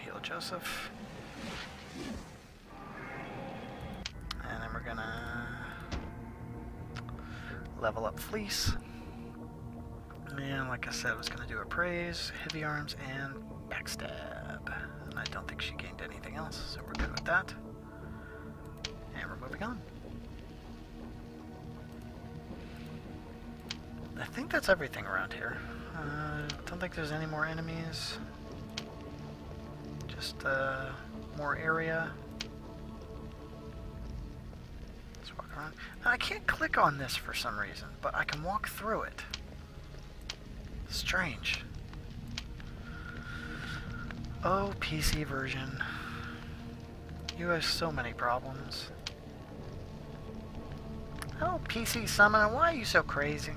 Heal Joseph. And then we're gonna level up Fleece. And like I said, I was gonna do Appraise, Heavy Arms, and Backstab. And I don't think she gained anything else, so we're good with that. And we're moving on. I think that's everything around here. Don't think there's any more enemies. Just more area. Let's walk around. Now, I can't click on this for some reason, but I can walk through it. Strange. Oh, PC version. You have so many problems. Oh, PC Summoner, why are you so crazy?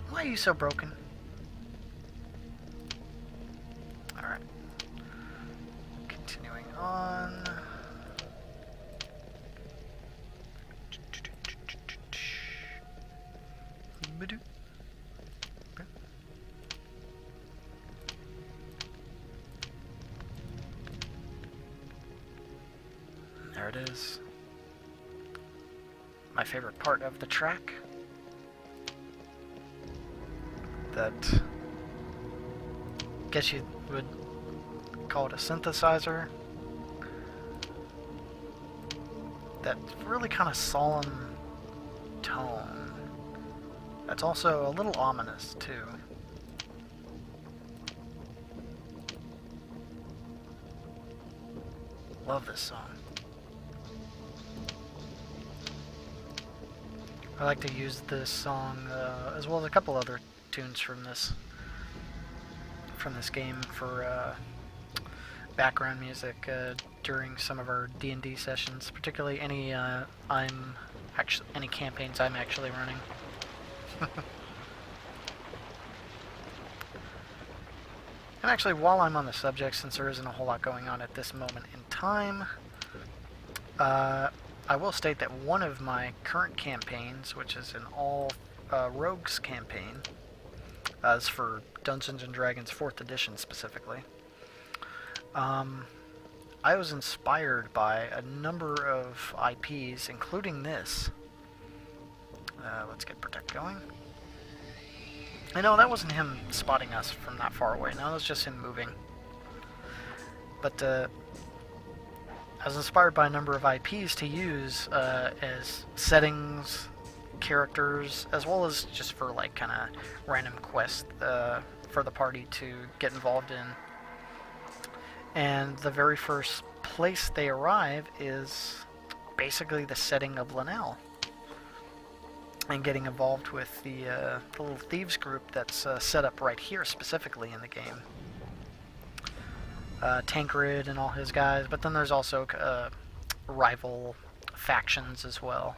Why are you so broken? Alright. Continuing on. Badoo. There it is. My favorite part of the track. That, guess you would call it a synthesizer. That really kind of solemn tone. That's also a little ominous too. Love this song. I like to use this song as well as a couple other tunes from this game for background music during some of our D&D sessions, particularly any any campaigns I'm actually running. And actually, while I'm on the subject, since there isn't a whole lot going on at this moment in time, I will state that one of my current campaigns, which is an all rogues campaign, is for Dungeons & Dragons 4th edition specifically. I was inspired by a number of IPs, including this. Let's get Protect going. I know that wasn't him spotting us from that far away. No, it was just him moving. But I was inspired by a number of IPs to use as settings, characters, as well as just for like kind of random quests for the party to get involved in. And the very first place they arrive is basically the setting of Linnell, and getting involved with the little thieves group that's set up right here specifically in the game. Tancred and all his guys, but then there's also rival factions as well.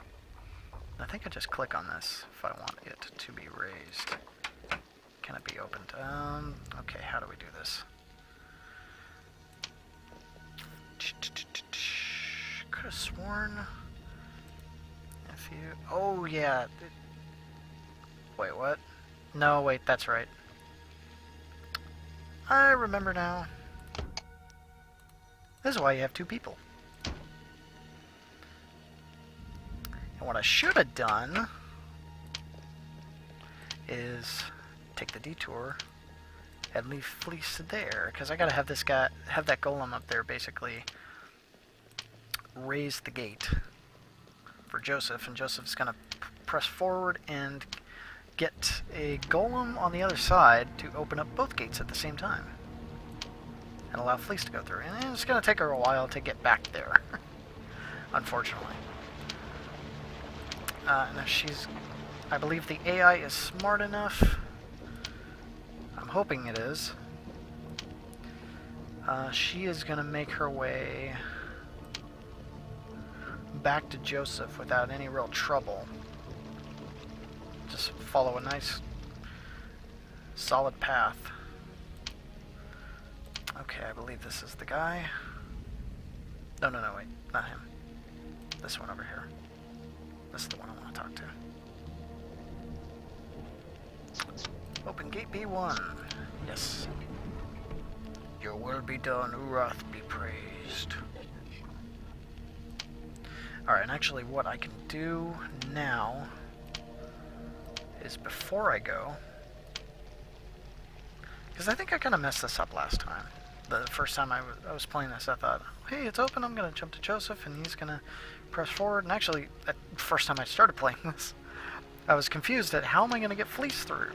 I think I just click on this if I want it to be raised. Can it be opened? Okay, how do we do this? Could have sworn if you... Oh, yeah. Wait, what? No, wait, that's right. I remember now. This is why you have two people. And what I should have done is take the detour and leave Fleece there, because I gotta have this guy, have that golem up there basically raise the gate for Joseph, and Joseph's gonna press forward and get a golem on the other side to open up both gates at the same time and allow Fleece to go through. And it's gonna take her a while to get back there, unfortunately. And she's, I believe the AI is smart enough. I'm hoping it is. She is gonna make her way back to Joseph without any real trouble. Just follow a nice, solid path. Okay, I believe this is the guy. No, wait, not him. This one over here. This is the one I want to talk to. Open gate B1. Yes. Your will be done, Urath be praised. Alright, and actually what I can do now is before I go, because I think I kind of messed this up last time. The first time I was playing this, I thought, hey, it's open, I'm going to jump to Joseph, and he's going to press forward. And actually, the first time I started playing this, I was confused at how am I going to get Fleece through?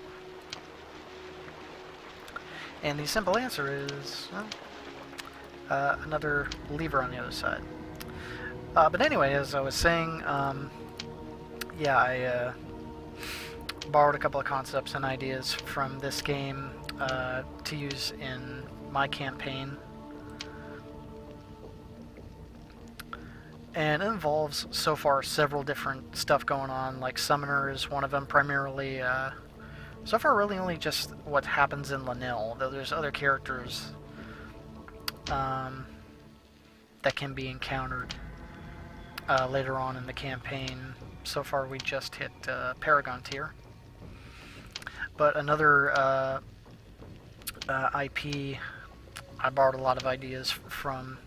And the simple answer is, well, another lever on the other side. But anyway, as I was saying, yeah, I borrowed a couple of concepts and ideas from this game to use in my campaign. And it involves, so far, several different stuff going on, like Summoner is one of them, primarily. So far, really only just what happens in Linnell, though there's other characters that can be encountered later on in the campaign. So far, we just hit Paragon tier. But another IP I borrowed a lot of ideas from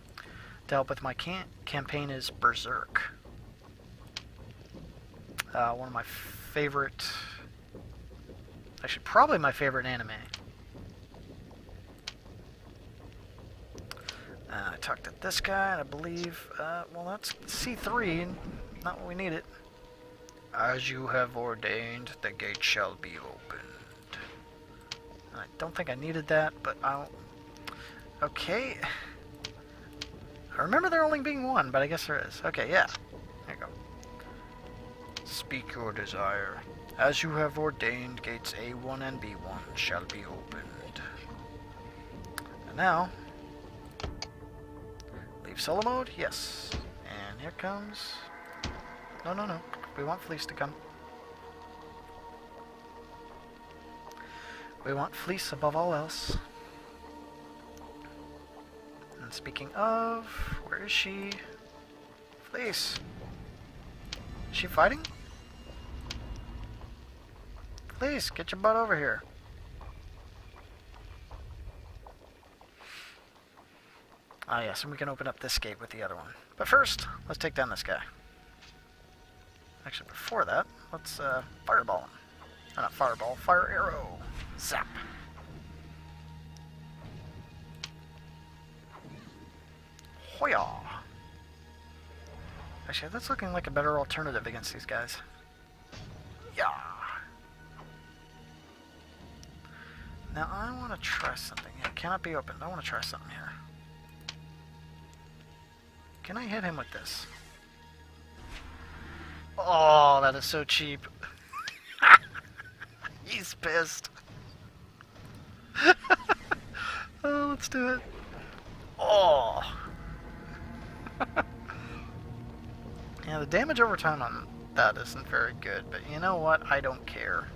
to help with my campaign is Berserk. One of my favorite, actually probably my favorite anime. I talked to this guy, and I believe, well, that's C3, not what we needed. As you have ordained, the gate shall be opened. I don't think I needed that, but I'll... Okay. I remember there only being one, but I guess there is. Okay, yeah. There you go. Speak your desire. As you have ordained, gates A1 and B1 shall be opened. And now... Leave solo mode? Yes. And here comes... No. We want Fleece to come. We want Fleece above all else. And speaking of, where is she? Fleece. Is she fighting? Fleece, get your butt over here. Ah yes, and we can open up this gate with the other one. But first, let's take down this guy. Actually, before that, let's fireball him. Not fireball, fire arrow. Zap. Hoya. Actually, that's looking like a better alternative against these guys. Yeah. Now I want to try something. It cannot be opened. I want to try something here. Can I hit him with this? Oh, that is so cheap. He's pissed. Oh, let's do it. Oh. Yeah, the damage over time on that isn't very good, but you know what? I don't care.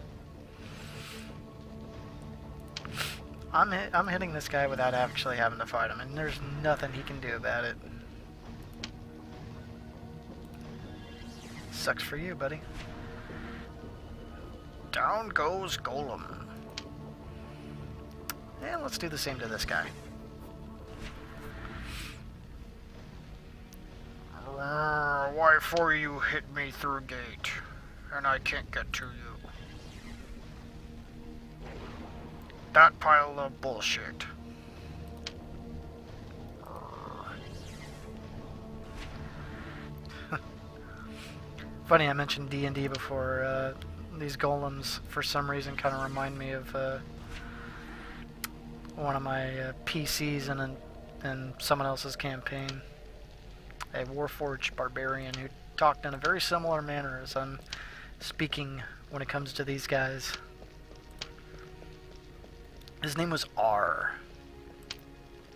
I'm hitting this guy without actually having to fight him, and there's nothing he can do about it. Sucks for you, buddy. Down goes Golem. And let's do the same to this guy. Why for you hit me through gate, and I can't get to you? That pile of bullshit. Funny, I mentioned D&D before. These golems, for some reason, kind of remind me of one of my PCs in someone else's campaign. A Warforged barbarian who talked in a very similar manner as I'm speaking when it comes to these guys. His name was R.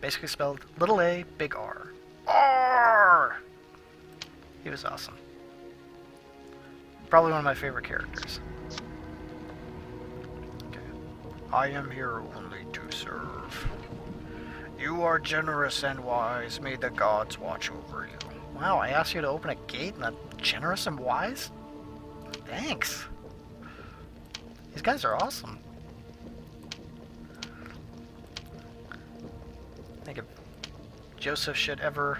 Basically spelled little a, big R. R! He was awesome. Probably one of my favorite characters. Okay. I am here only to serve. You are generous and wise. May the gods watch over you. Wow, I asked you to open a gate and I'm generous and wise? Thanks. These guys are awesome. I think if Joseph should ever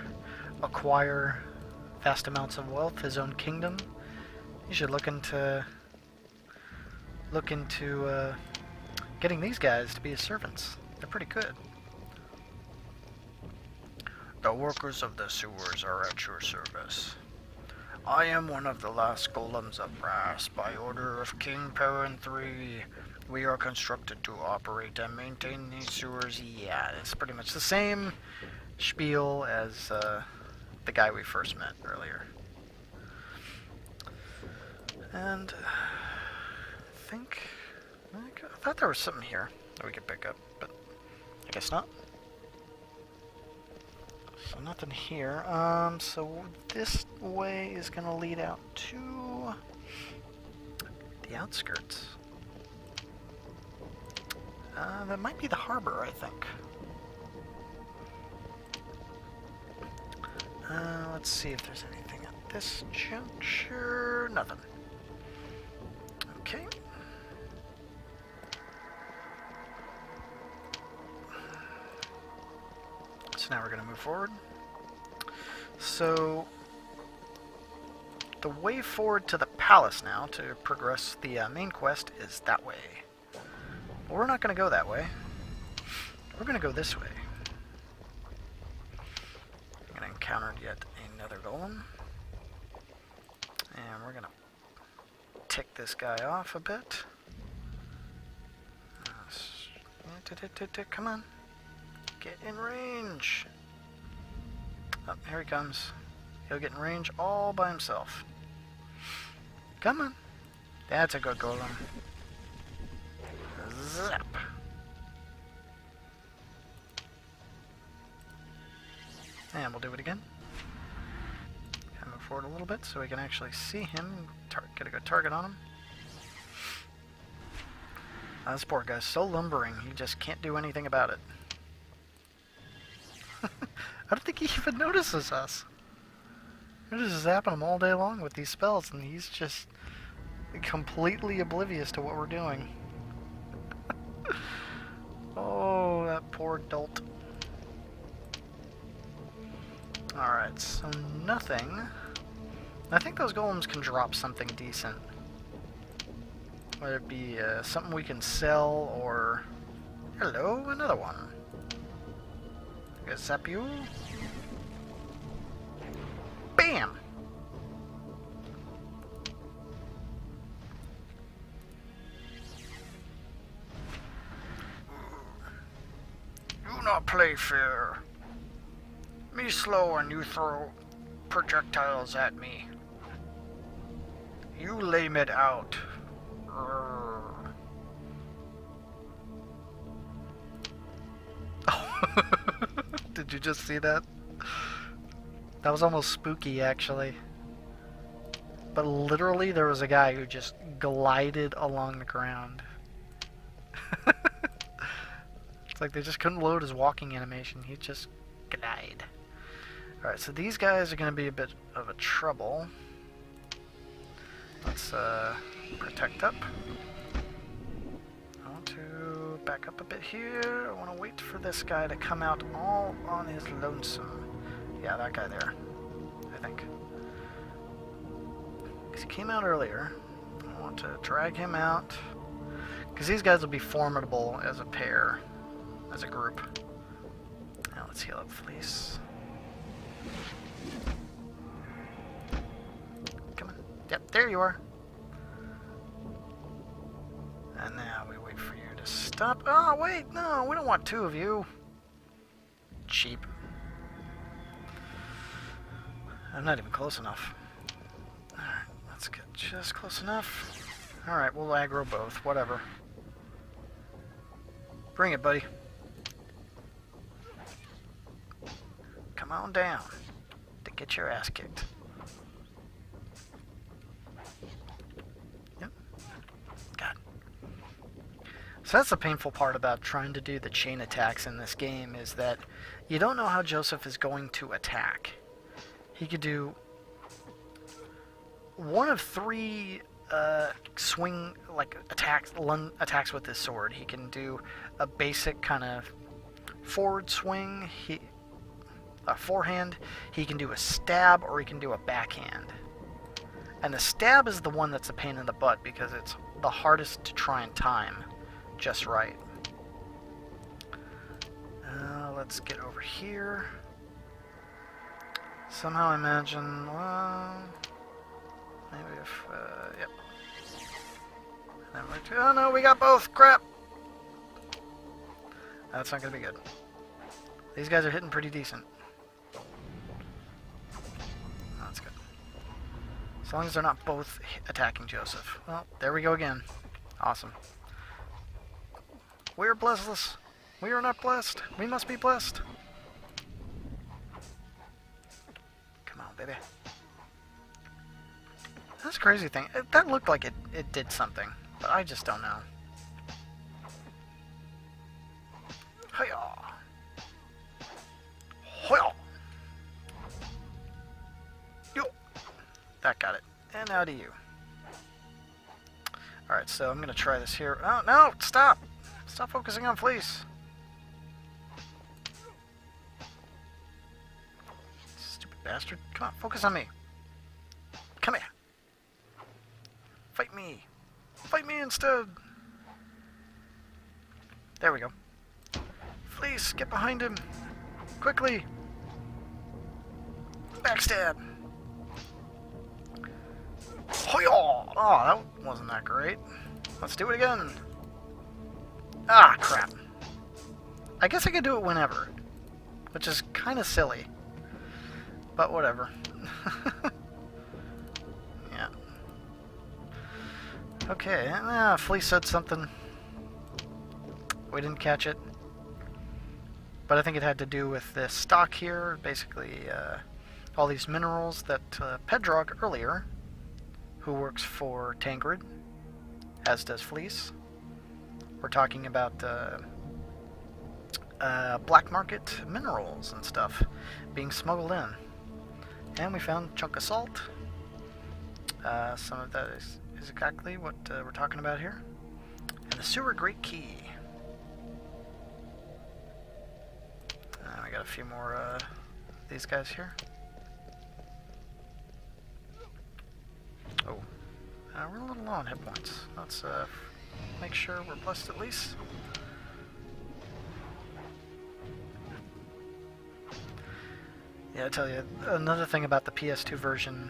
acquire vast amounts of wealth, his own kingdom, he should look into getting these guys to be his servants. They're pretty good. The workers of the sewers are at your service. I am one of the last golems of brass. By order of King Perrin III, we are constructed to operate and maintain these sewers. Yeah, it's pretty much the same spiel as the guy we first met earlier. And I thought there was something here that we could pick up, but I guess not. So nothing here. So this way is going to lead out to the outskirts. That might be the harbor, I think. Let's see if there's anything at this juncture. Nothing. Okay. So now we're going to move forward. So the way forward to the palace now to progress the main quest is that way. But we're not going to go that way. We're going to go this way. I'm going to encounter yet another golem. And we're going to tick this guy off a bit. Come on. Get in range. Oh, here he comes. He'll get in range all by himself. Come on. That's a good golem. Zap. And we'll do it again. And move forward a little bit so we can actually see him. Get a good target on him. This poor guy's so lumbering, he just can't do anything about it. I don't think he even notices us. We're just zapping him all day long with these spells, and he's just completely oblivious to what we're doing. Oh, that poor dolt. Alright, so nothing. I think those golems can drop something decent. Whether it be something we can sell, or... Hello, another one. Gonna zap you. Bam! not play fair. Me slow and you throw projectiles at me. You lame it out. Did you just see that? That was almost spooky, actually. But literally, there was a guy who just glided along the ground. It's like they just couldn't load his walking animation. He just glide. Alright, so these guys are going to be a bit of a trouble. Let's protect up. I want to back up a bit here. I want to wait for this guy to come out all on his lonesome. Yeah, that guy there, I think. Because he came out earlier. I want to drag him out. Because these guys will be formidable as a pair, as a group. Now let's heal up Fleece. Come on. Yep, there you are. And now we wait for you to stop. Oh, wait, no, we don't want two of you. Cheap. I'm not even close enough. Alright, let's get just close enough. Alright, we'll aggro both, whatever. Bring it, buddy. Come on down to get your ass kicked. Yep. God. So that's the painful part about trying to do the chain attacks in this game, is that you don't know how Joseph is going to attack. He could do one of three swing, like, attacks with his sword. He can do a basic kind of forward swing, a forehand. He can do a stab, or he can do a backhand. And the stab is the one that's a pain in the butt, because it's the hardest to try and time just right. Let's get over here. Somehow I imagine, well, maybe if, yep. And then oh no, we got both! Crap! That's not gonna be good. These guys are hitting pretty decent. That's good. As long as they're not both attacking Joseph. Well, there we go again. Awesome. We are blessless. We are not blessed. We must be blessed. Baby. That's a crazy thing. That looked like it did something, but I just don't know. Hiya! Hiya! Yo! That got it. And now to you. Alright, so I'm gonna try this here. Oh, no! Stop! Stop focusing on Fleece! Bastard. Come on, focus on me. Come here. Fight me. Fight me instead. There we go. Fleece, get behind him. Quickly. Backstab. Hoya! Oh, that wasn't that great. Let's do it again. Ah, crap. I guess I could do it whenever, which is kind of silly. But whatever. Yeah. Okay, Fleece said something. We didn't catch it. But I think it had to do with this stock here. Basically, all these minerals that Pedrog earlier, who works for Tancred, as does Fleece. We're talking about black market minerals and stuff being smuggled in. And we found a chunk of salt. Some of that is exactly what we're talking about here. And the sewer great key. We got a few more these guys here. Oh, we're a little low on hit points. Let's make sure we're blessed at least. Yeah, I tell you, another thing about the PS2 version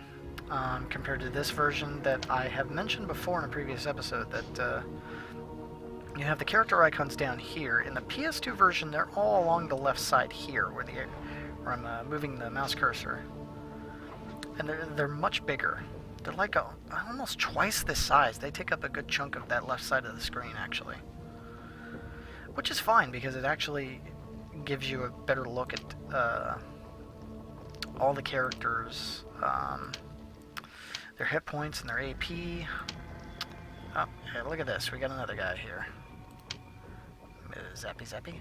compared to this version that I have mentioned before in a previous episode, that You have the character icons down here. In the PS2 version, they're all along the left side here, where I'm moving the mouse cursor. And they're much bigger. They're like almost twice this size. They take up a good chunk of that left side of the screen, actually. Which is fine, because it actually gives you a better look at all the characters, their hit points and their AP. Oh, hey, look at this. We got another guy here. Zappy Zappy.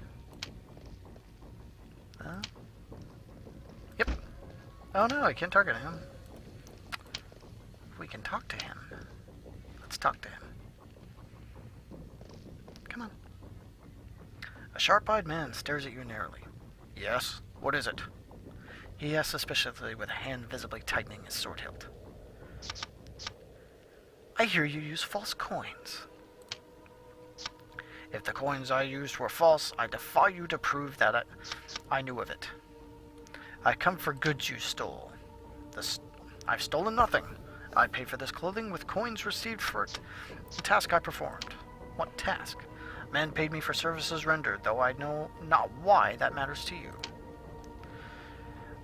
Yep. Oh no, I can't target him. We can talk to him. Let's talk to him. Come on. A sharp-eyed man stares at you narrowly. Yes? What is it? He asks suspiciously with a hand visibly tightening his sword hilt. I hear you use false coins. If the coins I used were false, I defy you to prove that I knew of it. I come for goods you stole. I've stolen nothing. I paid for this clothing with coins received for the task I performed. What task? A man paid me for services rendered, though I know not why that matters to you.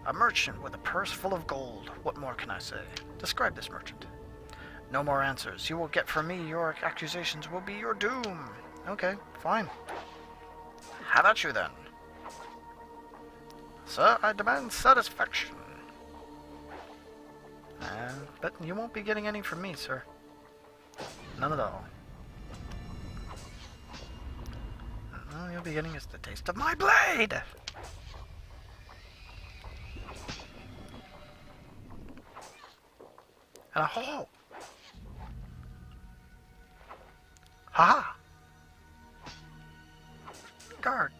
A merchant with a purse full of gold. What more can I say? Describe this merchant. No more answers. You will get from me. Your accusations will be your doom. Okay, fine. How about you then? Sir, I demand satisfaction. But you won't be getting any from me, sir. None at all. All you'll be getting is the taste of my blade! And a hole! Ha-ha! Guard,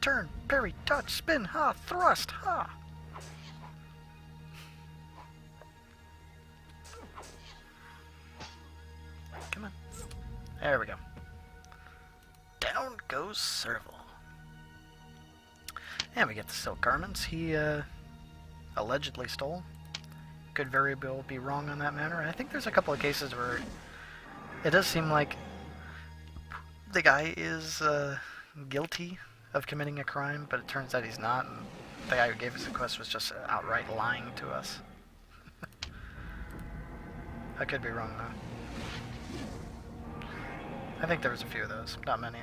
turn, parry, touch, spin, ha, thrust, ha! Come on. There we go. Down goes Serval. And we get the silk garments he allegedly stole. Could very well be wrong on that matter. I think there's a couple of cases where it does seem like the guy is guilty of committing a crime, but it turns out he's not, and the guy who gave us the quest was just outright lying to us. I could be wrong, though. I think there was a few of those, not many.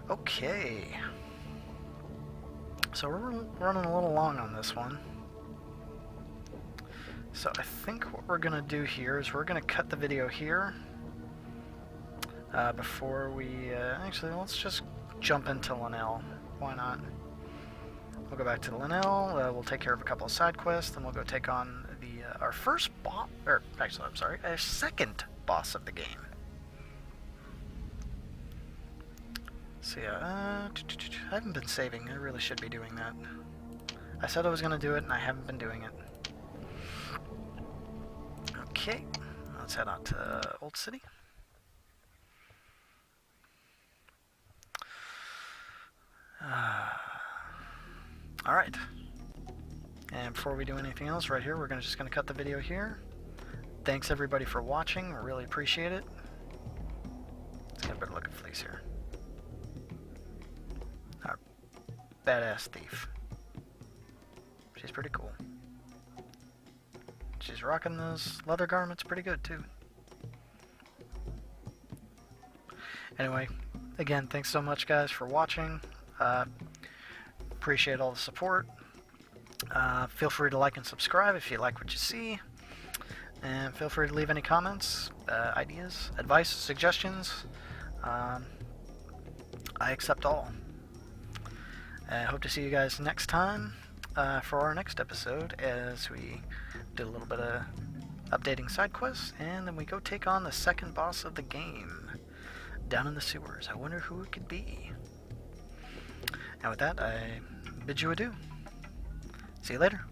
Okay. So we're running a little long on this one. So I think what we're going to do here is we're going to cut the video here. Before we... actually, let's just jump into Linnell. Why not? We'll go back to Linnell, we'll take care of a couple of side quests, then we'll go take on our first boss... Or, actually, I'm sorry, our second boss of the game. So yeah, I haven't been saving. I really should be doing that. I said I was going to do it, and I haven't been doing it. Okay, let's head out to Old City. Alright. And before we do anything else, right here, we're just going to cut the video here. Thanks everybody for watching. I really appreciate it. Let's get a better look at Fleece here. Our badass thief. She's pretty cool. She's rocking those leather garments pretty good too. Anyway, again, thanks so much guys for watching. Appreciate all the support. Feel free to like and subscribe if you like what you see. And feel free to leave any comments, ideas, advice, suggestions. I accept all. I hope to see you guys next time for our next episode as we do a little bit of updating side quests, and then we go take on the second boss of the game down in the sewers. I wonder who it could be. And with that, I bid you adieu. See you later.